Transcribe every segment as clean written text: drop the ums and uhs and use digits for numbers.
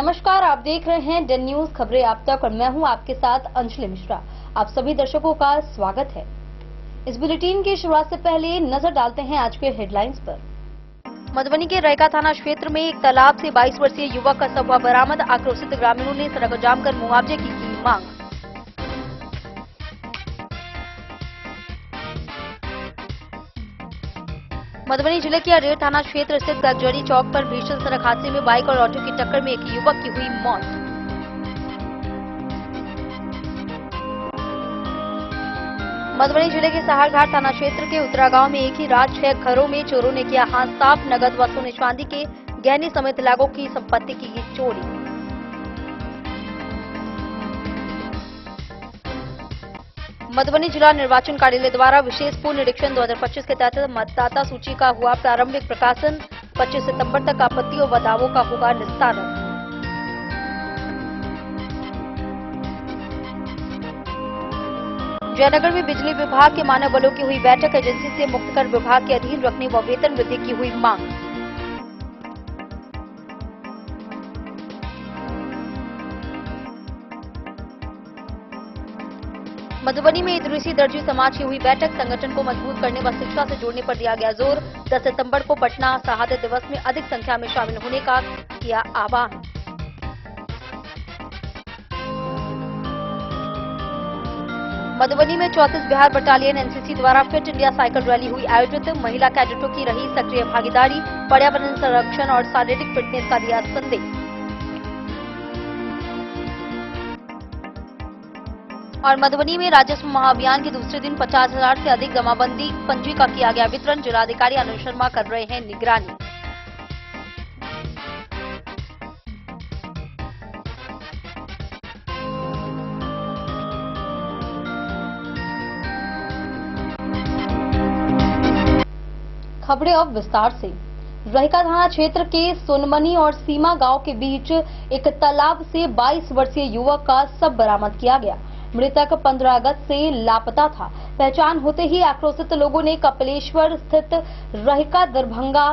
नमस्कार, आप देख रहे हैं डेन न्यूज खबरें आप तक और मैं हूं आपके साथ अंजलि मिश्रा। आप सभी दर्शकों का स्वागत है। इस बुलेटिन की शुरुआत से पहले नजर डालते हैं आज के हेडलाइंस पर। मधुबनी के रैका थाना क्षेत्र में एक तालाब से 22 वर्षीय युवक का शव बरामद। आक्रोशित ग्रामीणों ने सड़क जाम कर मुआवजे की मांग। मधुबनी जिले के अरेर थाना क्षेत्र स्थित गगजरी चौक पर भीषण सड़क हादसे में बाइक और ऑटो की टक्कर में एक युवक की हुई मौत। मधुबनी जिले के सहारघाट थाना क्षेत्र के उत्तरा गांव में एक ही रात 6 घरों में चोरों ने किया हाथ साफ। नगद व सोने चांदी के गहने समेत लाखों की संपत्ति की चोरी। मधुबनी जिला निर्वाचन कार्यालय द्वारा विशेष पूर्ण निरीक्षण 2025 के तहत मतदाता सूची का हुआ प्रारंभिक प्रकाशन। 25 सितंबर तक आपत्तियों व दावों का होगा निस्तारण। जयनगर में बिजली विभाग के मानव बलों की हुई बैठक। एजेंसी से मुक्त कर विभाग के अधीन रखने व वेतन वृद्धि की हुई मांग। मधुबनी में इदरीसी दर्जी समाज की हुई बैठक। संगठन को मजबूत करने व शिक्षा से जोड़ने पर दिया गया जोर। 10 सितंबर को पटना शहादत दिवस में अधिक संख्या में शामिल होने का किया आह्वान। मधुबनी में 34 बिहार बटालियन एनसीसी द्वारा फिट इंडिया साइकिल रैली हुई आयोजित। महिला कैडेटों की रही सक्रिय भागीदारी। पर्यावरण संरक्षण और शारीरिक फिटनेस का दिया संदेश। और मधुबनी में राजस्व महाअभियान के दूसरे दिन 50,000 से अधिक जमाबंदी पंजी का किया गया वितरण। जिलाधिकारी आनंद शर्मा कर रहे हैं निगरानी। खबरें अब विस्तार से। रहिका थाना क्षेत्र के सोनमनी और सीमा गांव के बीच एक तालाब से 22 वर्षीय युवक का शव बरामद किया गया। मृतक 15 अगस्त से लापता था। पहचान होते ही आक्रोशित लोगों ने कपिलेश्वर स्थित रहिका दरभंगा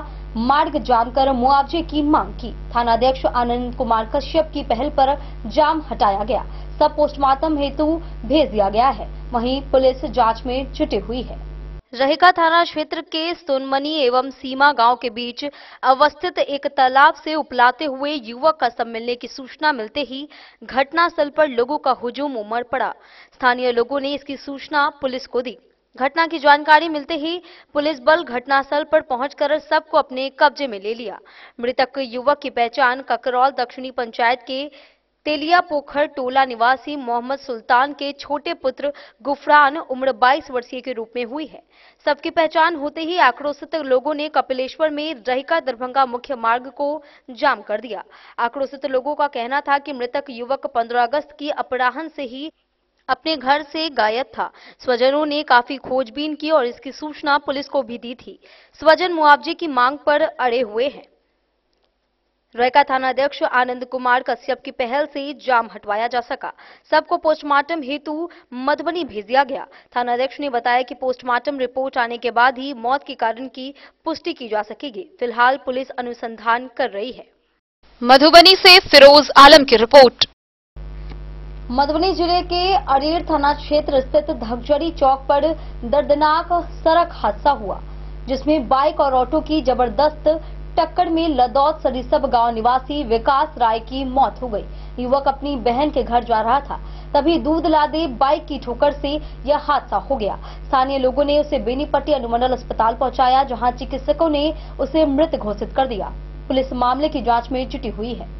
मार्ग जाम कर मुआवजे की मांग की। थानाध्यक्ष आनंद कुमार कश्यप की पहल पर जाम हटाया गया। सब पोस्टमार्टम हेतु भेज दिया गया है। वहीं पुलिस जांच में जुटी हुई है। रहिका थाना क्षेत्र के सोनमनी एवं सीमा गांव के बीच अवस्थित एक तालाब से उपलाते हुए युवक का शव मिलने की सूचना मिलते ही घटनास्थल पर लोगों का हुजूम उमड़ पड़ा। स्थानीय लोगों ने इसकी सूचना पुलिस को दी। घटना की जानकारी मिलते ही पुलिस बल घटनास्थल पर पहुंचकर शव को अपने कब्जे में ले लिया। मृतक युवक की पहचान ककरौल दक्षिणी पंचायत के तेलिया पोखर टोला निवासी मोहम्मद सुल्तान के छोटे पुत्र गुफरान उम्र 22 वर्षीय के रूप में हुई है। सबकी पहचान होते ही आक्रोशित लोगों ने कपिलेश्वर में रहिका दरभंगा मुख्य मार्ग को जाम कर दिया। आक्रोशित लोगों का कहना था कि मृतक युवक 15 अगस्त की अपराह्न से ही अपने घर से गायब था। स्वजनों ने काफी खोजबीन की और इसकी सूचना पुलिस को भी दी थी। स्वजन मुआवजे की मांग पर अड़े हुए हैं। रैका थानाध्यक्ष आनंद कुमार कश्यप की पहल से जाम हटवाया जा सका। सबको पोस्टमार्टम हेतु मधुबनी भेज दिया गया। थानाध्यक्ष ने बताया कि पोस्टमार्टम रिपोर्ट आने के बाद ही मौत के कारण की पुष्टि की जा सकेगी। फिलहाल पुलिस अनुसंधान कर रही है। मधुबनी से फिरोज आलम की रिपोर्ट। मधुबनी जिले के अरेर थाना क्षेत्र स्थित धगजरी चौक पर दर्दनाक सड़क हादसा हुआ, जिसमें बाइक और ऑटो की जबरदस्त टक्कर में लदौद सरिसब गांव निवासी विकास राय की मौत हो गई। युवक अपनी बहन के घर जा रहा था, तभी दूध लादे बाइक की ठोकर से यह हादसा हो गया। स्थानीय लोगों ने उसे बेनीपट्टी अनुमंडल अस्पताल पहुंचाया, जहां चिकित्सकों ने उसे मृत घोषित कर दिया। पुलिस मामले की जांच में जुटी हुई है।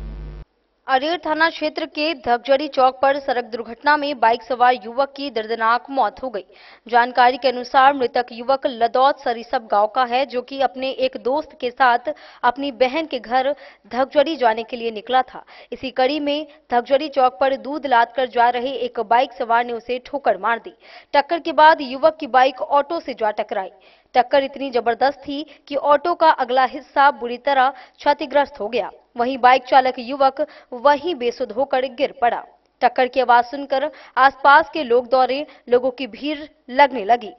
अरेर थाना क्षेत्र के धगजरी चौक पर सड़क दुर्घटना में बाइक सवार युवक की दर्दनाक मौत हो गई। जानकारी के अनुसार मृतक युवक लदौद सरिसब गांव का है, जो कि अपने एक दोस्त के साथ अपनी बहन के घर धगजरी जाने के लिए निकला था। इसी कड़ी में धगजरी चौक पर दूध लादकर जा रहे एक बाइक सवार ने उसे ठोकर मार दी। टक्कर के बाद युवक की बाइक ऑटो से जा टकराई। टक्कर इतनी जबरदस्त थी कि ऑटो का अगला हिस्सा बुरी तरह क्षतिग्रस्त हो गया। वहीं बाइक चालक युवक वहीं बेसुध होकर गिर पड़ा। टक्कर की आवाज सुनकर आसपास के लोग दौड़े, लोगों की भीड़ लगने लगी।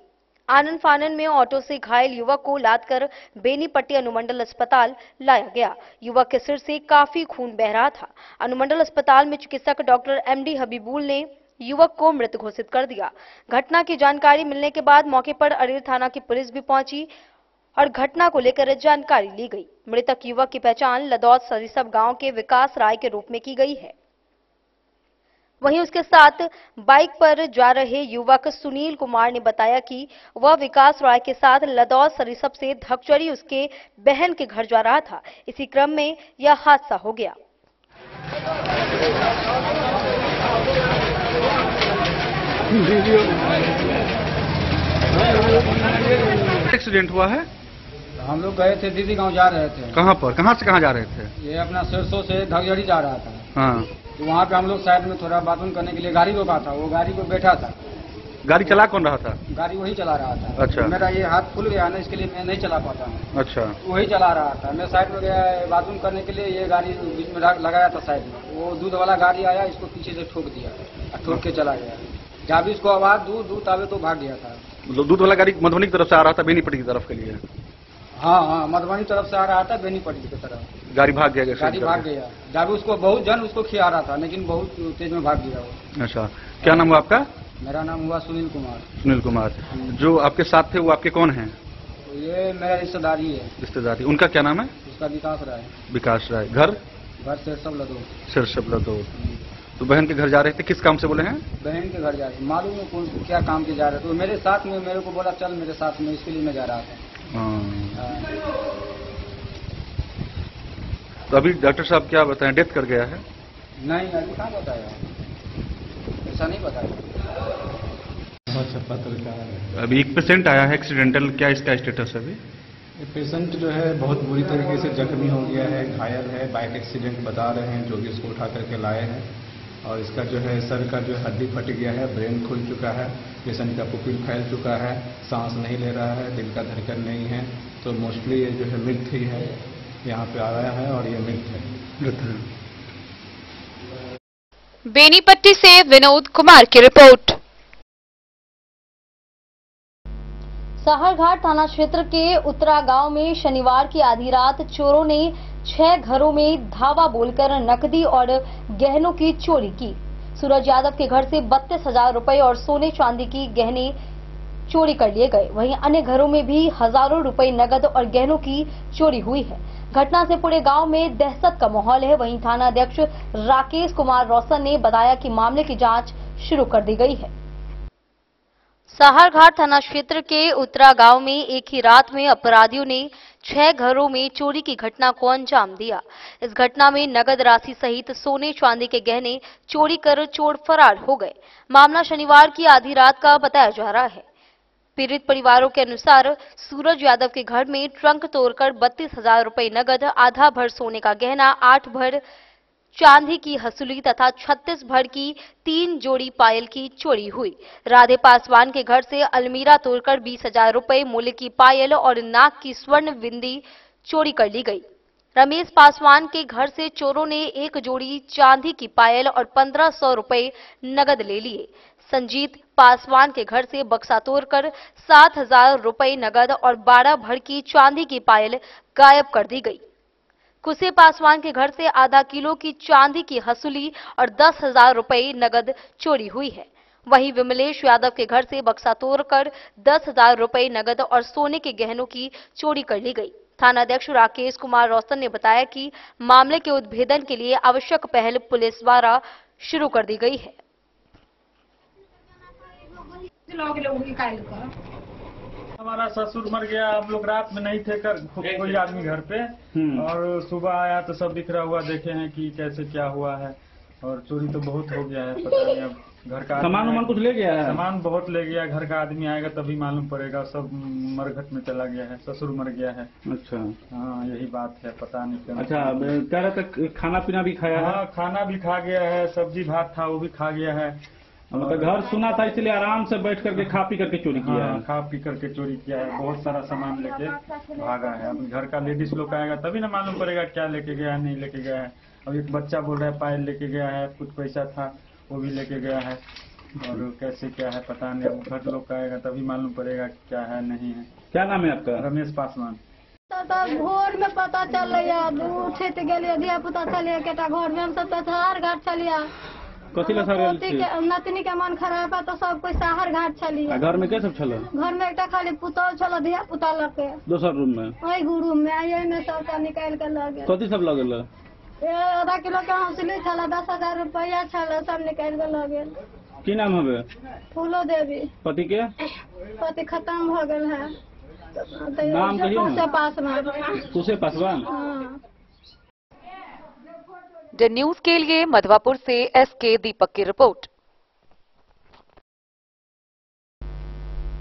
आनन फानन में ऑटो से घायल युवक को लादकर बेनीपट्टी अनुमंडल अस्पताल लाया गया। युवक के सिर से काफी खून बह रहा था। अनुमंडल अस्पताल में चिकित्सक डॉक्टर एमडी हबीबुल ने युवक को मृत घोषित कर दिया। घटना की जानकारी मिलने के बाद मौके पर अरेर थाना की पुलिस भी पहुंची और घटना को लेकर जानकारी ली गई। मृतक युवक की पहचान लदौद सरिसब गांव के विकास राय के रूप में की गई है। वहीं उसके साथ बाइक पर जा रहे युवक सुनील कुमार ने बताया कि वह विकास राय के साथ लदौद सरिसब से धकचरी उसके बहन के घर जा रहा था। इसी क्रम में यह हादसा हो गया। एक्सीडेंट हुआ है। हम लोग गए थे दीदी गांव जा रहे थे। कहाँ पर, कहाँ से कहाँ जा रहे थे? ये अपना सरसों से धकजड़ी जा रहा था। हाँ। तो वहाँ पे हम लोग साइड में थोड़ा बाथरूम करने के लिए गाड़ी रोका था। वो गाड़ी को बैठा था। गाड़ी चला कौन रहा था? गाड़ी वही चला रहा था। अच्छा। मेरा ये हाथ फूल गया ना, इसके लिए मैं नहीं चला पाता हूँ। अच्छा। वही चला रहा था। मैं साइड में गया बाथरूम करने के लिए, ये गाड़ी बीच में लगाया था साइड में। वो दूध वाला गाड़ी आया, इसको पीछे से ठोक दिया और ठोक के चला गया। जब भी इसको आवाज दूध आवे तो भाग गया था। दूध वाला गाड़ी मधुबनी की तरफ से आ रहा था बेनीपट्टी की तरफ के लिए? हाँ, मधुबनी तरफ से आ रहा था बेनीपट्टी की तरफ। गाड़ी भाग गया? गाड़ी भाग गया। जब उसको बहुत जन उसको खिया रहा था, लेकिन बहुत तेज में भाग गया वो। अच्छा, क्या नाम हुआ आपका? मेरा नाम हुआ सुनील कुमार। सुनील कुमार। जो आपके साथ थे वो आपके कौन हैं? ये मेरा रिश्तेदारी है। रिश्तेदारी। उनका क्या नाम है? उसका विकास राय। विकास राय। घर सिरसब लदो। तो बहन के घर जा रहे थे, किस काम से बोले हैं? बहन के घर जा रहे, मालूम है कौन क्या काम के जा रहे थे। तो मेरे साथ में, मेरे को बोला चल मेरे साथ में, इसके लिए मैं जा रहा था। तो अभी डॉक्टर साहब क्या बताएं, डेथ कर गया है? नहीं, अभी कहाँ बताया, ऐसा नहीं बताया। अभी एक पेशेंट आया है एक्सीडेंटल, क्या इसका स्टेटस है अभी? पेशेंट जो है बहुत बुरी तरीके से जख्मी हो गया है, घायल है। बाइक एक्सीडेंट बता रहे हैं, जो भी इसको उठा करके लाए हैं। और इसका जो है सर का जो हड्डी फट गया है, ब्रेन खुल चुका है, पेशेंट का पुपिल फैल चुका है, सांस नहीं ले रहा है, दिल का धड़कन नहीं है। तो मोस्टली ये जो है मृत ही है, यहाँ पे आया है और ये मृत है। बेनीपट्टी से विनोद कुमार की रिपोर्ट। साहरघाट थाना क्षेत्र के उत्तरा गांव में शनिवार की आधी रात चोरों ने 6 घरों में धावा बोलकर नकदी और गहनों की चोरी की। सूरज यादव के घर से 32,000 रुपए और सोने चांदी की गहने चोरी कर लिए गए। वहीं अन्य घरों में भी हजारों रुपए नकद और गहनों की चोरी हुई है। घटना से पूरे गांव में दहशत का माहौल है। वहीं थाना अध्यक्ष राकेश कुमार रोशन ने बताया कि मामले की जांच शुरू कर दी गई है। साहरघाट थाना क्षेत्र के उत्तरा गांव में एक ही रात में अपराधियों ने 6 घरों में चोरी की घटना को अंजाम दिया। इस घटना में नगद राशि सहित सोने चांदी के गहने चोरी कर चोर फरार हो गए। मामला शनिवार की आधी रात का बताया जा रहा है। पीड़ित परिवारों के अनुसार सूरज यादव के घर में ट्रंक तोड़कर 32,000 रुपए नगद, आधा भर सोने का गहना, 8 भर चांदी की हसूली तथा 36 भर की 3 जोड़ी पायल की चोरी हुई। राधे पासवान के घर से अलमीरा तोड़कर 20,000 रुपए मूल्य की पायल और नाक की स्वर्ण बिंदी चोरी कर ली गई। रमेश पासवान के घर से चोरों ने 1 जोड़ी चांदी की पायल और 1,500 रुपए नगद ले लिए। संजीत पासवान के घर से बक्सा तोड़कर 7,000 रुपए नगद और 12 भर की चांदी की पायल गायब कर दी गई। कुसे पासवान के घर से आधा किलो की चांदी की हसूली और 10,000 रुपए नगद चोरी हुई है। वहीं विमलेश यादव के घर से बक्सा तोड़कर 10,000 रुपए नगद और सोने के गहनों की चोरी कर ली गई। थाना अध्यक्ष राकेश कुमार रोशन ने बताया कि मामले के उद्भेदन के लिए आवश्यक पहल पुलिस द्वारा शुरू कर दी गई है। हमारा ससुर मर गया, हम लोग रात में नहीं थे कोई आदमी घर पे, और सुबह आया तो सब बिखरा हुआ देखे हैं कि कैसे क्या हुआ है। और चोरी तो बहुत हो गया है, पता नहीं अब घर का सामान कुछ ले गया है? सामान बहुत ले गया। घर का आदमी आएगा तभी मालूम पड़ेगा। सब मरघट में चला गया है, ससुर मर गया है। अच्छा, हाँ यही बात है, पता नहीं क्या। अच्छा, कह रहा था खाना पीना भी खाया है? हाँ, खाना भी खा गया है, सब्जी भात था वो भी खा गया है। मतलब घर सुना था इसलिए आराम से बैठ करके खा पी करके चोरी किया है? खा पी करके चोरी किया है, बहुत सारा सामान लेके भागा है। अब घर का लेडीज लोग आएगा तभी ना मालूम पड़ेगा क्या लेके गया है, नहीं लेके गया है। अब एक बच्चा बोल रहा है पायल लेके गया है, कुछ पैसा था वो भी लेके गया है। और कैसे क्या है पता नहीं, अब घर लोग का आएगा तभी मालूम पड़ेगा क्या है नहीं है। क्या नाम है आपका? रमेश पासवान। भोर में पता चल उठे गए धिया पुता चलिए केटा घर में हम सब तो शहर घाट चलिए कथी ला सर नतनी के मन खराब है तो सब कोई शहर घाट चलिए। घर में क्या सब छल? घर में एक खाली पुतल छल धिया पुता लगे दोसर रूम में वही रूम में आई में सबका निकाल के लगे। कथी सब लगल? आधा किलो के हंसली छल 10,000 रुपया छल सब निकाल के लगे। की नाम हवे? फूलो देवी। पति के? पति खत्म हो गए है। नाम कहियो ना? तुसे पासवान। हाँ। द न्यूज के लिए मधवापुर से एसके दीपक की रिपोर्ट।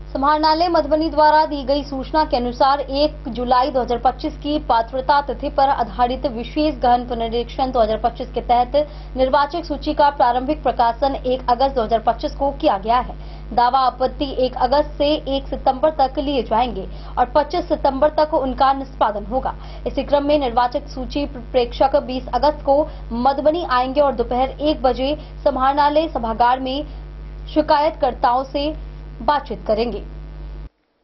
समाहरणालय मधुबनी द्वारा दी गई सूचना के अनुसार 1 जुलाई 2025 की पात्रता तिथि पर आधारित विशेष गहन पुनरीक्षण 2025 के तहत निर्वाचक सूची का प्रारंभिक प्रकाशन 1 अगस्त 2025 को किया गया है। दावा आपत्ति 1 अगस्त से 1 सितंबर तक लिए जाएंगे और 25 सितंबर तक उनका निष्पादन होगा। इसी क्रम में निर्वाचक सूची प्रेक्षक 20 अगस्त को मधुबनी आएंगे और दोपहर 1 बजे समाहरणालय सभागार में शिकायतकर्ताओं से बातचीत करेंगे।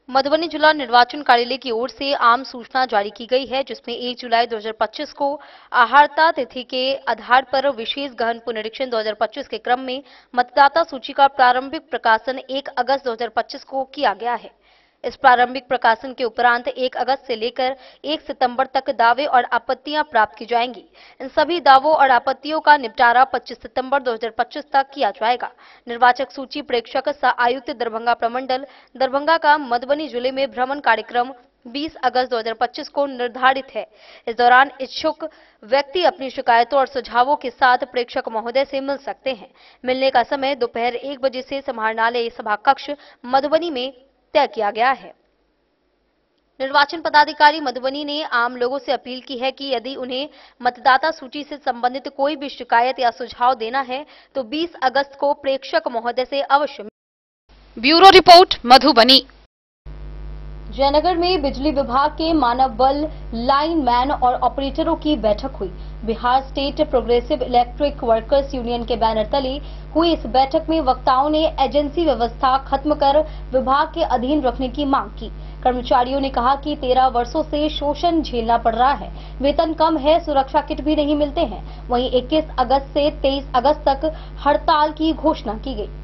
मधुबनी जिला निर्वाचन कार्यालय की ओर से आम सूचना जारी की गई है, जिसमें 1 जुलाई 2025 को आहारता तिथि के आधार पर विशेष गहन पुनरीक्षण 2025 के क्रम में मतदाता सूची का प्रारंभिक प्रकाशन 1 अगस्त 2025 को किया गया है। इस प्रारंभिक प्रकाशन के उपरांत 1 अगस्त से लेकर 1 सितंबर तक दावे और आपत्तियां प्राप्त की जाएंगी। इन सभी दावों और आपत्तियों का निपटारा 25 सितंबर 2025 तक किया जाएगा। निर्वाचक सूची प्रेक्षक सह आयुक्त दरभंगा प्रमंडल दरभंगा का मधुबनी जिले में भ्रमण कार्यक्रम 20 अगस्त 2025 को निर्धारित है। इस दौरान इच्छुक व्यक्ति अपनी शिकायतों और सुझावों के साथ प्रेक्षक महोदय से मिल सकते हैं। मिलने का समय दोपहर 1 बजे से समाहरणालय सभा कक्ष मधुबनी में तय किया गया है। निर्वाचन पदाधिकारी मधुबनी ने आम लोगों से अपील की है कि यदि उन्हें मतदाता सूची से संबंधित कोई भी शिकायत या सुझाव देना है तो 20 अगस्त को प्रेक्षक महोदय से अवश्य। Bureau report Madhubani. जयनगर में बिजली विभाग के मानव बल लाइनमैन और ऑपरेटरों की बैठक हुई। Bihar state progressive electric workers union के बैनर तले हुई इस बैठक में वक्ताओं ने एजेंसी व्यवस्था खत्म कर विभाग के अधीन रखने की मांग की। कर्मचारियों ने कहा कि 13 वर्षों से शोषण झेलना पड़ रहा है, वेतन कम है, सुरक्षा किट भी नहीं मिलते हैं। वहीं 21 अगस्त से 23 अगस्त तक हड़ताल की घोषणा की गई।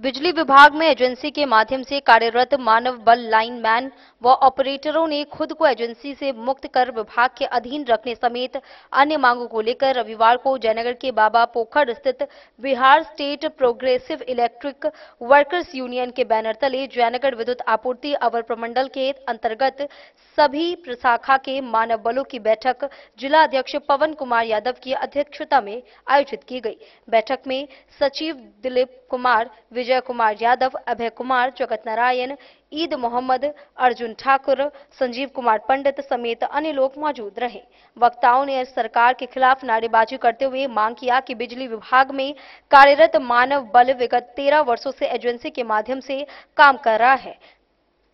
बिजली विभाग में एजेंसी के माध्यम से कार्यरत मानव बल लाइनमैन व ऑपरेटरों ने खुद को एजेंसी से मुक्त कर विभाग के अधीन रखने समेत अन्य मांगों को लेकर रविवार को जयनगर के बाबा पोखर स्थित Bihar state progressive electric workers union के बैनर तले जयनगर विद्युत आपूर्ति अवर प्रमंडल के अंतर्गत सभी प्रशाखा के मानव बलों की बैठक जिला अध्यक्ष पवन कुमार यादव की अध्यक्षता में आयोजित की गई। बैठक में सचिव दिलीप कुमार, विजय कुमार यादव, अभय कुमार, जगत नारायण, ईद मोहम्मद, अर्जुन ठाकुर, संजीव कुमार पंडित समेत अन्य लोग मौजूद रहे। वक्ताओं ने सरकार के खिलाफ नारेबाजी करते हुए मांग किया कि बिजली विभाग में कार्यरत मानव बल विगत 13 वर्षों से एजेंसी के माध्यम से काम कर रहा है।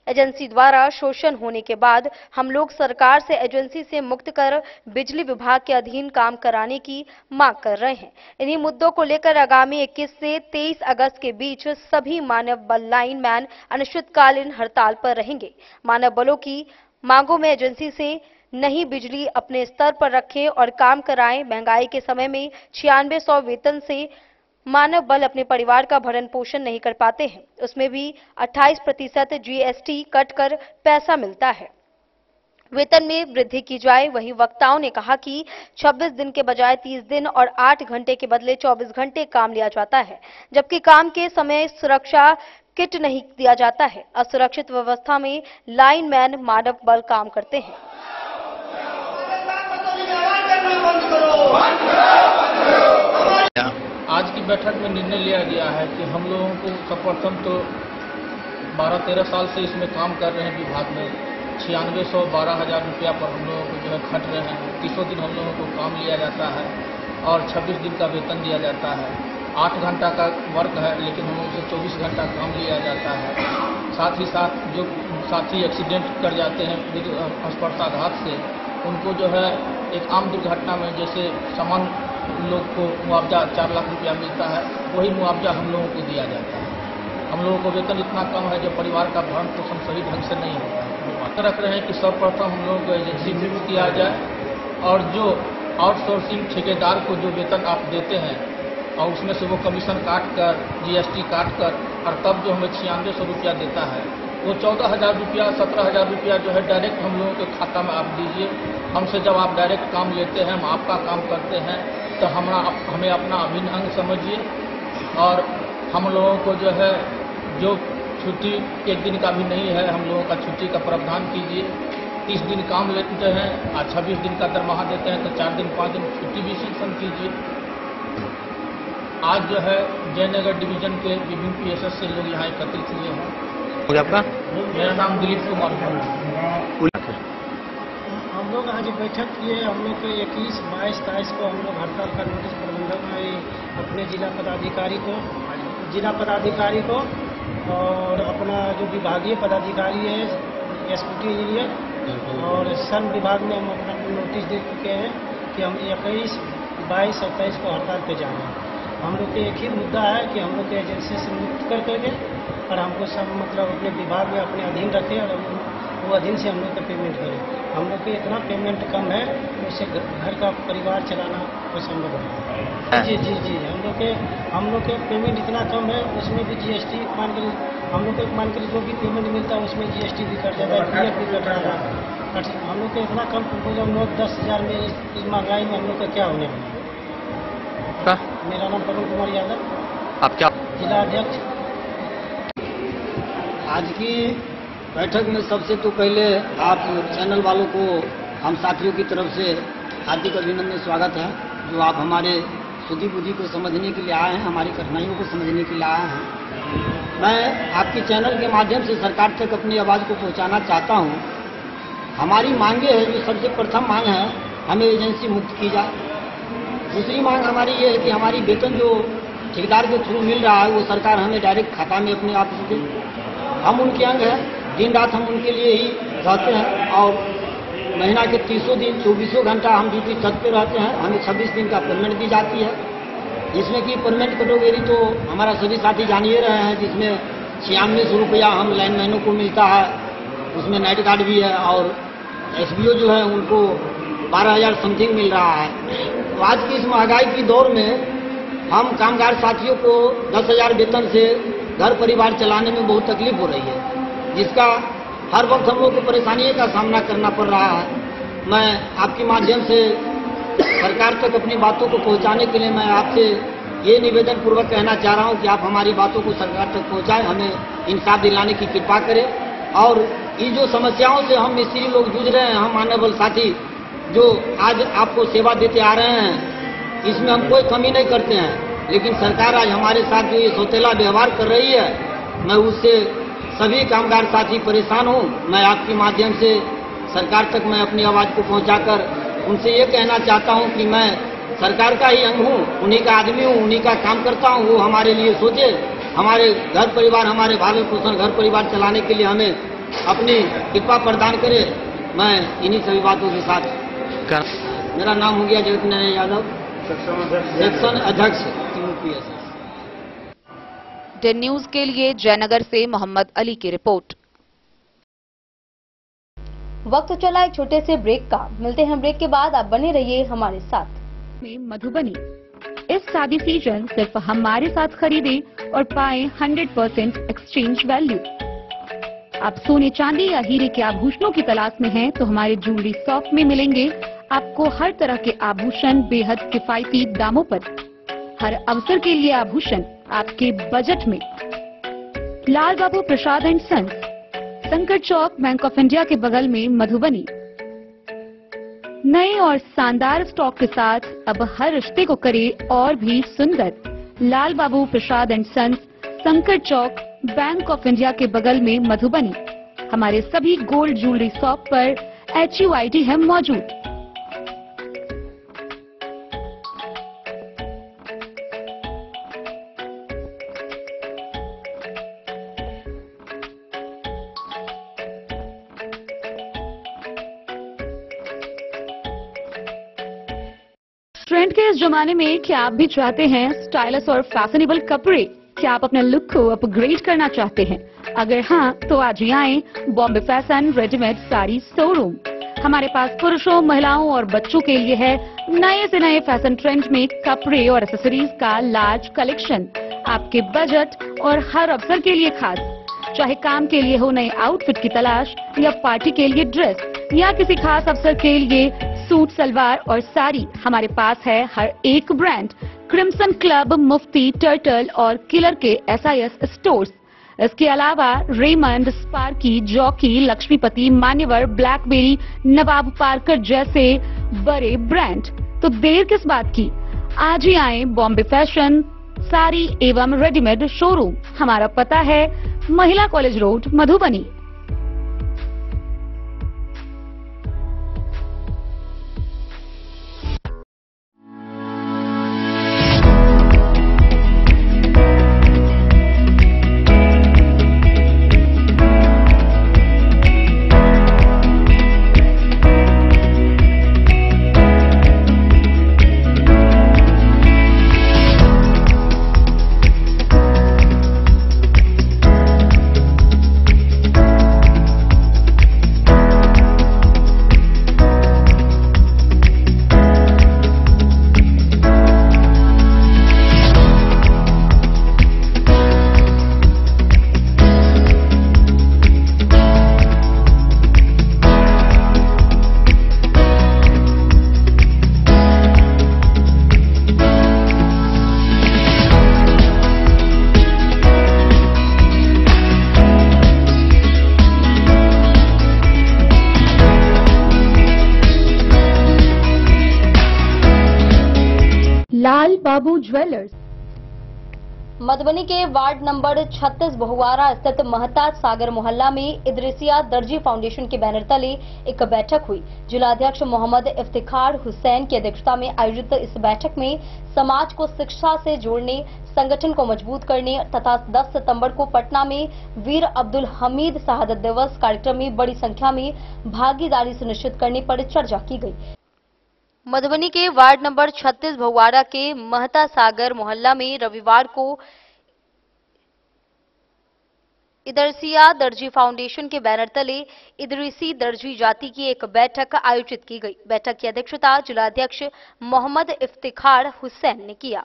एजेंसी द्वारा शोषण होने के बाद हम लोग सरकार से एजेंसी से मुक्त कर बिजली विभाग के अधीन काम कराने की मांग कर रहे हैं। इन्हीं मुद्दों को लेकर आगामी 21 से 23 अगस्त के बीच सभी मानव बल लाइनमैन अनिश्चितकालीन हड़ताल पर रहेंगे। मानव बलों की मांगों में एजेंसी से नई बिजली अपने स्तर पर रखें और काम कराएं। महंगाई के समय में 9600 वेतन से मानव बल अपने परिवार का भरण पोषण नहीं कर पाते हैं, उसमें भी 28% जीएसटी कट कर पैसा मिलता है। वेतन में वृद्धि की जाए। वहीं वक्ताओं ने कहा कि 26 दिन के बजाय 30 दिन और 8 घंटे के बदले 24 घंटे काम लिया जाता है, जबकि काम के समय सुरक्षा किट नहीं दिया जाता है। असुरक्षित व्यवस्था में लाइनमैन मानव बल काम करते हैं। आज की बैठक में निर्णय लिया गया है कि हम लोगों को सर्वप्रथम तो 12-13 साल से इसमें काम कर रहे हैं विभाग में 9600-12,000 रुपया पर हम लोगों को जो है खट रहे हैं। 300 दिन हम लोगों को काम लिया जाता है और 26 दिन का वेतन दिया जाता है। 8 घंटा का वर्क है लेकिन हम लोगों से 24 घंटा काम लिया जाता है। साथ ही साथ जो साथी एक्सीडेंट कर जाते हैं स्पर्शाघात से, उनको जो है एक आम दुर्घटना में जैसे सामान लोग को मुआवजा 4 लाख रुपया मिलता है, वही मुआवजा हम लोगों को दिया जाता है। हम लोगों को वेतन इतना कम है जो परिवार का भरण पोषण सही ढंग से नहीं होता है। रख रहे हैं कि सर्वप्रथम हम लोगों को एजेंसी मुक्त किया जाए और जो आउटसोर्सिंग ठेकेदार को जो वेतन आप देते हैं और उसमें से वो कमीशन काट कर, GST काट कर और तब जो हमें 9600 रुपया देता है, वो 14,000 रुपया 17,000 रुपया जो है डायरेक्ट हम लोगों के खाता में आप दीजिए। हमसे जब आप डायरेक्ट काम लेते हैं, हम आपका काम करते हैं, तो हमें अपना अभिन्न अंग समझिए और हम लोगों को जो है जो छुट्टी 1 दिन का भी नहीं है, हम लोगों का छुट्टी का प्रावधान कीजिए। 30 दिन काम लेते हैं और 26 दिन का दरमाहा देते हैं, तो 4 दिन 5 दिन छुट्टी भी सेंक्शन कीजिए। आज जो है जयनगर डिवीजन के विभिन्न PSS से लोग यहाँ एकत्रित हुए हैं। आपका? मेरा नाम दिलीप कुमार है। हम लोग आज बैठक किए, हम लोग को 21, 22, 23 को हम लोग हड़ताल का नोटिस प्रबंधक में अपने जिला पदाधिकारी को और अपना जो विभागीय पदाधिकारी है SPT इंजीनियर और श्रम विभाग में हम अपना नोटिस दे चुके हैं कि हम 21, 22 और 23 को हड़ताल पे जाना है। हम लोग के एक ही मुद्दा है कि हम लोग के एजेंसी से मुक्त कर देंगे और हमको सब मतलब अपने विभाग में अपने अधीन रखें और वो अधीन से हम लोग का पेमेंट करें। हम लोग के इतना पेमेंट कम है, उससे घर का परिवार चलाना असंभव है। जी जी जी हम लोग के पेमेंट इतना कम है, उसमें भी GST मान कर जो भी पेमेंट मिलता है उसमें GST भी कट जाता है, PF भी कट जाता है। हम लोग के इतना कम प्रपोजल 9-10 हज़ार में इस महंगाई में हम लोग का क्या होने वाला है। मेरा नाम पवन कुमार यादव, आप क्या जिला अध्यक्ष। आज की बैठक में सबसे तो पहले आप चैनल वालों को हम साथियों की तरफ से हार्दिक अभिनंदन स्वागत है, जो आप हमारे सुधी बुद्धि को समझने के लिए आए हैं, हमारी कठिनाइयों को समझने के लिए आए हैं। मैं आपके चैनल के माध्यम से सरकार तक अपनी आवाज़ को पहुंचाना चाहता हूं। हमारी मांगे है, जो सबसे प्रथम मांग है, हमें एजेंसी मुक्त की जाए। दूसरी मांग हमारी ये है कि हमारी वेतन जो ठेकेदार के थ्रू मिल रहा है वो सरकार हमें डायरेक्ट खाता में अपने आप दे। हम उनके अंग हैं, दिन रात हम उनके लिए ही रहते हैं और महीना के 30 दिन 24 घंटा हम ड्यूटी छत पे रहते हैं। हमें 26 दिन का पेमेंट दी जाती है, जिसमें कि पेमेंट कैटेगरी तो हमारा सभी साथी जान ही रहे हैं, जिसमें 9600 रुपया हम लाइन मैनों को मिलता है, उसमें नाइट गार्ड भी है और SBO जो है उनको 12,000 समथिंग मिल रहा है। तो आज की इस महंगाई की दौर में हम कामगार साथियों को 10,000 वेतन से घर परिवार चलाने में बहुत तकलीफ हो रही है, जिसका हर वक्त हम लोग को परेशानी का सामना करना पड़ रहा है। मैं आपके माध्यम से सरकार तक अपनी बातों को पहुंचाने के लिए मैं आपसे ये निवेदन पूर्वक कहना चाह रहा हूं कि आप हमारी बातों को सरकार तक पहुंचाएं, हमें इंसाफ दिलाने की कृपा करें। और ये जो समस्याओं से हम मिस्त्री लोग जूझ रहे हैं, हम मानवबल साथी जो आज आपको सेवा देते आ रहे हैं, इसमें हम कोई कमी नहीं करते हैं, लेकिन सरकार आज हमारे साथ जो ये सौतेला व्यवहार कर रही है, मैं उससे सभी कामगार साथी परेशान हूं। मैं आपके माध्यम से सरकार तक मैं अपनी आवाज को पहुंचाकर उनसे ये कहना चाहता हूं कि मैं सरकार का ही अंग हूं, उन्हीं का आदमी हूं, उन्हीं का काम करता हूं। वो हमारे लिए सोचे, हमारे घर परिवार, हमारे भरण पोषण घर परिवार चलाने के लिए हमें अपनी कृपा प्रदान करे। मैं इन्हीं सभी बातों के साथ मेरा नाम हो गया जगत नारायण यादव, सेक्शन अध्यक्ष PSS। डेन न्यूज के लिए जयनगर से मोहम्मद अली की रिपोर्ट। वक्त चला एक छोटे से ब्रेक का, मिलते हैं ब्रेक के बाद, आप बने रहिए हमारे साथ। में मधुबनी इस शादी सीजन सिर्फ हमारे साथ खरीदे और पाए 100% एक्सचेंज वैल्यू। आप सोने चांदी या हीरे के आभूषणों की तलाश में हैं तो हमारे ज्वेलरी शॉप में मिलेंगे आपको हर तरह के आभूषण बेहद किफायती दामों पर। हर अवसर के लिए आभूषण आपके बजट में। लाल बाबू प्रसाद एंड सन्स, संकट चौक, बैंक ऑफ इंडिया के बगल में, मधुबनी। नए और शानदार स्टॉक के साथ अब हर रिश्ते को करे और भी सुंदर। लाल बाबू प्रसाद एंड सन्स, संकट चौक, बैंक ऑफ इंडिया के बगल में, मधुबनी। हमारे सभी गोल्ड ज्वेलरी शॉप पर HUID है मौजूद। ट्रेंड के इस जमाने में क्या आप भी चाहते हैं स्टाइलिश और फैशनेबल कपड़े? क्या आप अपने लुक को अपग्रेड करना चाहते हैं? अगर हाँ, तो आज ही आए Bombay fashion readymade sari showroom. हमारे पास पुरुषों, महिलाओं और बच्चों के लिए है नए से नए फैशन ट्रेंड में कपड़े और एक्सेसरीज का लार्ज कलेक्शन। आपके बजट और हर अवसर के लिए खास, चाहे काम के लिए हो नए आउटफिट की तलाश, या पार्टी के लिए ड्रेस, या किसी खास अवसर के लिए सूट, सलवार और साड़ी, हमारे पास है हर एक ब्रांड। क्रिम्सन क्लब, मुफ्ती, टर्टल और किलर के SIS स्टोर्स। इसके अलावा रेमंड, स्पार्की, जॉकी, लक्ष्मीपति, मान्यवर, ब्लैकबेरी, नवाब पार्कर जैसे बड़े ब्रांड। तो देर किस बात की, आज ही आए बॉम्बे फैशन साड़ी एवं रेडीमेड शोरूम। हमारा पता है महिला कॉलेज रोड, मधुबनी। लाल बाबू ज्वेलर्स। मधुबनी के वार्ड नंबर 36 बहुवारा स्थित महता सागर मोहल्ला में इदरिसिया दर्जी फाउंडेशन के बैनर तले एक बैठक हुई। जिलाध्यक्ष मोहम्मद इफ्तिखार हुसैन की अध्यक्षता में आयोजित इस बैठक में समाज को शिक्षा से जोड़ने, संगठन को मजबूत करने तथा 10 सितंबर को पटना में वीर अब्दुल हमीद शहादत दिवस कार्यक्रम में बड़ी संख्या में भागीदारी सुनिश्चित करने पर चर्चा की गई। मधुबनी के वार्ड नंबर 36 भगवाड़ा के महता सागर मोहल्ला में रविवार को इदरिसिया दर्जी फाउंडेशन के बैनर तले इदरिसी दर्जी जाति की एक बैठक आयोजित की गई। बैठक की अध्यक्षता जिलाध्यक्ष मोहम्मद इफ्तिखार हुसैन ने किया।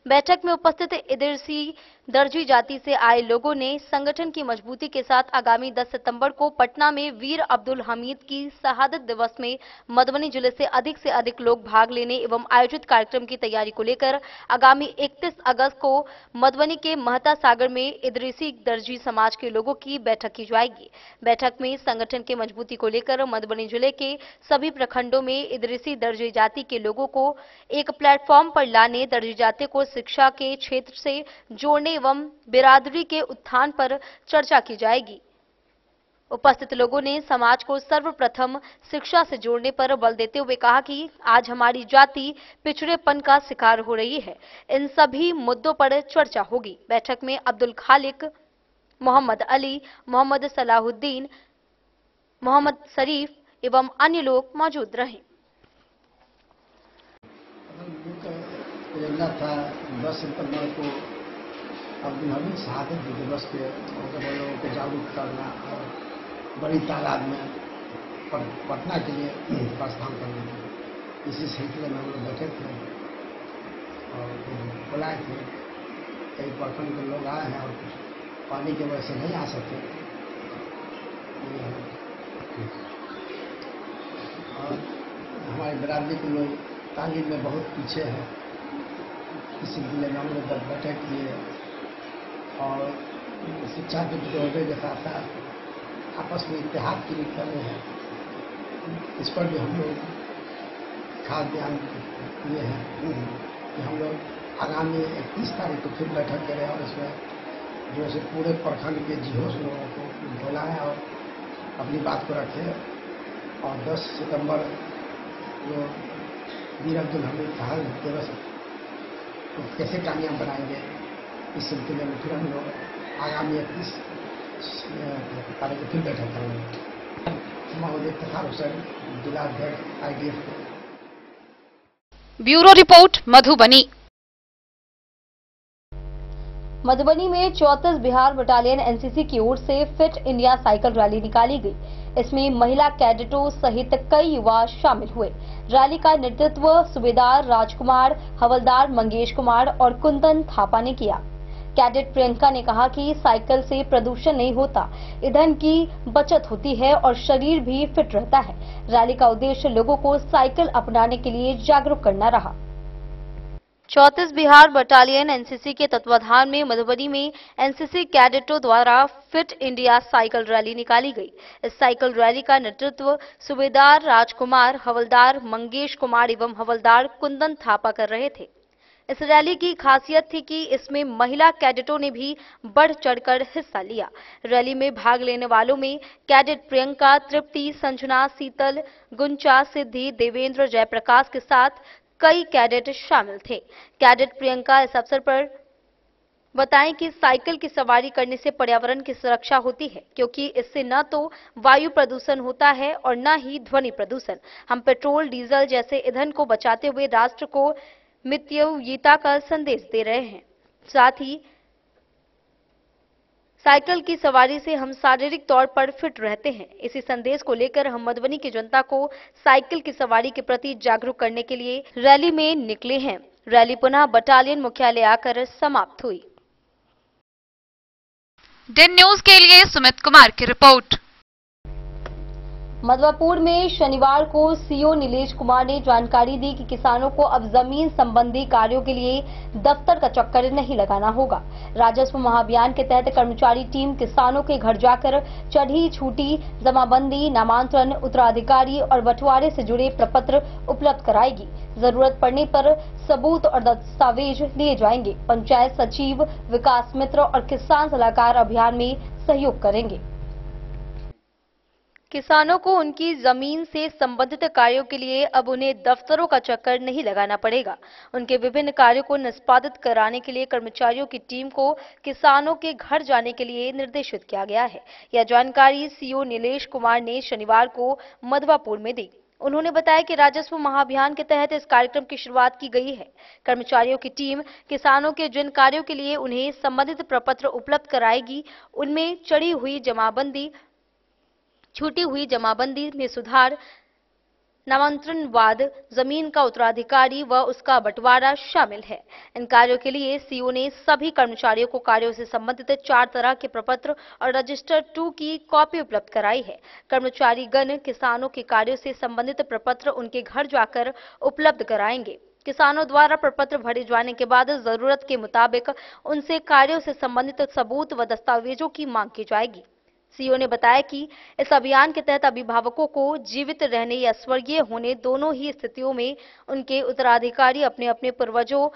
बैठक में उपस्थित इदरिसी दर्जी जाति से आए लोगों ने संगठन की मजबूती के साथ आगामी 10 सितंबर को पटना में वीर अब्दुल हमीद की शहादत दिवस में मधुबनी जिले से अधिक लोग भाग लेने एवं आयोजित कार्यक्रम की तैयारी को लेकर आगामी 31 अगस्त को मधुबनी के महता सागर में इदरिसी दर्जी समाज के लोगों की बैठक की जाएगी। बैठक में संगठन के मजबूती को लेकर मधुबनी जिले के सभी प्रखंडों में इदरिसी दर्जी जाति के लोगों को एक प्लेटफॉर्म पर लाने, दर्जी जाति को शिक्षा के क्षेत्र से जोड़ने एवं बिरादरी के उत्थान पर चर्चा की जाएगी। उपस्थित लोगों ने समाज को सर्वप्रथम शिक्षा से जोड़ने पर बल देते हुए कहा कि आज हमारी जाति पिछड़ेपन का शिकार हो रही है। इन सभी मुद्दों पर चर्चा होगी। बैठक में अब्दुल खालिक, मोहम्मद अली, मोहम्मद सलाहुद्दीन, मोहम्मद शरीफ एवं अन्य लोग मौजूद रहे। था 10 सितंबर को अब्दुल हमीद शहादत दिवस के लोगों को जागरूक करना और बड़ी तादाद में पटना के लिए प्रस्थान करना था। इसी सिलसिले में हम लोग बैठे थे और बुलाए थे। कई प्रखंड के लोग आए हैं और कुछ पानी की वजह से नहीं आ सके। और हमारी बिरादरी के लोग तालीम में बहुत पीछे हैं। इस सिलसिले में हम लोग बैठक किए और शिक्षा के जोड़ने के साथ साथ आपस में इतिहाद की भी कर रहे हैं। इस पर भी हम लोग खास ध्यान दिए हैं कि हम लोग आगामी 31 तारीख को फिर बैठक करें और इसमें जो है पूरे प्रखंड के जिहोश लोगों को बुलाएं और अपनी बात को रखें। और 10 सितंबर जो वीर अब्दुल हमीद शहादत दिवस तो कैसे कामयाब बनाएंगे, इस सिलसिले में फिर हम लोग आगामी 31 तारीख को फिर बैठक करेंगे। मोहम्मद इफ्तिखार हुसैन, जिलाध्यक्ष IDF। Bureau report Madhubani. Madhubani में 34 बिहार बटालियन एनसीसी की ओर से फिट इंडिया साइकिल रैली निकाली गई। इसमें महिला कैडेटों सहित कई युवा शामिल हुए। रैली का नेतृत्व सूबेदार राजकुमार, हवलदार मंगेश कुमार और कुंदन थापा ने किया। कैडेट प्रियंका ने कहा कि साइकिल से प्रदूषण नहीं होता, ईंधन की बचत होती है और शरीर भी फिट रहता है। रैली का उद्देश्य लोगों को साइकिल अपनाने के लिए जागरूक करना रहा। 34 बिहार बटालियन एनसीसी के तत्वाधान में मधुबनी में एनसीसी कैडेटों द्वारा फिट इंडिया साइकिल रैली निकाली गई। इस साइकिल रैली का नेतृत्व सूबेदार राजकुमार, हवलदार मंगेश कुमार एवं हवलदार कुंदन थापा कर रहे थे। इस रैली की खासियत थी कि इसमें महिला कैडेटों ने भी बढ़ चढ़कर हिस्सा लिया। रैली में भाग लेने वालों में कैडेट प्रियंका, तृप्ति, संजना, शीतल, गुंचा, सिद्धि, देवेंद्र, जयप्रकाश के साथ कई कैडेट शामिल थे। कैडेट प्रियंका इस अवसर पर बताएं कि साइकिल की सवारी करने से पर्यावरण की सुरक्षा होती है, क्योंकि इससे न तो वायु प्रदूषण होता है और न ही ध्वनि प्रदूषण। हम पेट्रोल, डीजल जैसे ईंधन को बचाते हुए राष्ट्र को मितव्ययिता का संदेश दे रहे हैं। साथ ही साइकिल की सवारी से हम शारीरिक तौर पर फिट रहते हैं। इसी संदेश को लेकर हम मधुबनी की जनता को साइकिल की सवारी के प्रति जागरूक करने के लिए रैली में निकले हैं। रैली पुनः बटालियन मुख्यालय आकर समाप्त हुई। दिन न्यूज के लिए सुमित कुमार की रिपोर्ट। मधवापुर में शनिवार को सीओ नीलेश कुमार ने जानकारी दी कि किसानों को अब जमीन संबंधी कार्यों के लिए दफ्तर का चक्कर नहीं लगाना होगा। राजस्व महाअभियान के तहत कर्मचारी टीम किसानों के घर जाकर चढ़ी, छूटी, जमाबंदी, नामांतरण, उत्तराधिकारी और बंटवारे से जुड़े प्रपत्र उपलब्ध कराएगी। जरूरत पड़ने पर सबूत और दस्तावेज लिए जाएंगे। पंचायत सचिव, विकास मित्र और किसान सलाहकार अभियान में सहयोग करेंगे। किसानों को उनकी जमीन से संबंधित कार्यों के लिए अब उन्हें दफ्तरों का चक्कर नहीं लगाना पड़ेगा। उनके विभिन्न कार्यों को निष्पादित कराने के लिए कर्मचारियों की टीम को किसानों के घर जाने के लिए निर्देशित किया गया है। यह जानकारी सीओ नीलेश कुमार ने शनिवार को मधवापुर में दी। उन्होंने बताया कि राजस्व महाअभियान के तहत इस कार्यक्रम की शुरुआत की गई है। कर्मचारियों की टीम किसानों के जिन कार्यों के लिए उन्हें संबंधित प्रपत्र उपलब्ध कराएगी, उनमें चढ़ी हुई जमाबंदी, छूटी हुई जमाबंदी में सुधार, नामांतरणवाद, जमीन का उत्तराधिकारी व उसका बंटवारा शामिल है। इन कार्यों के लिए सीओ ने सभी कर्मचारियों को कार्यों से संबंधित 4 तरह के प्रपत्र और रजिस्टर 2 की कॉपी उपलब्ध कराई है। कर्मचारी गण किसानों के कार्यों से संबंधित प्रपत्र उनके घर जाकर उपलब्ध कराएंगे। किसानों द्वारा प्रपत्र भरे जाने के बाद जरूरत के मुताबिक उनसे कार्यों से संबंधित सबूत व दस्तावेजों की मांग की जाएगी। सीओ ने बताया कि इस अभियान के तहत अभिभावकों को जीवित रहने या स्वर्गीय होने दोनों ही स्थितियों में उनके उत्तराधिकारी अपने अपने पूर्वजों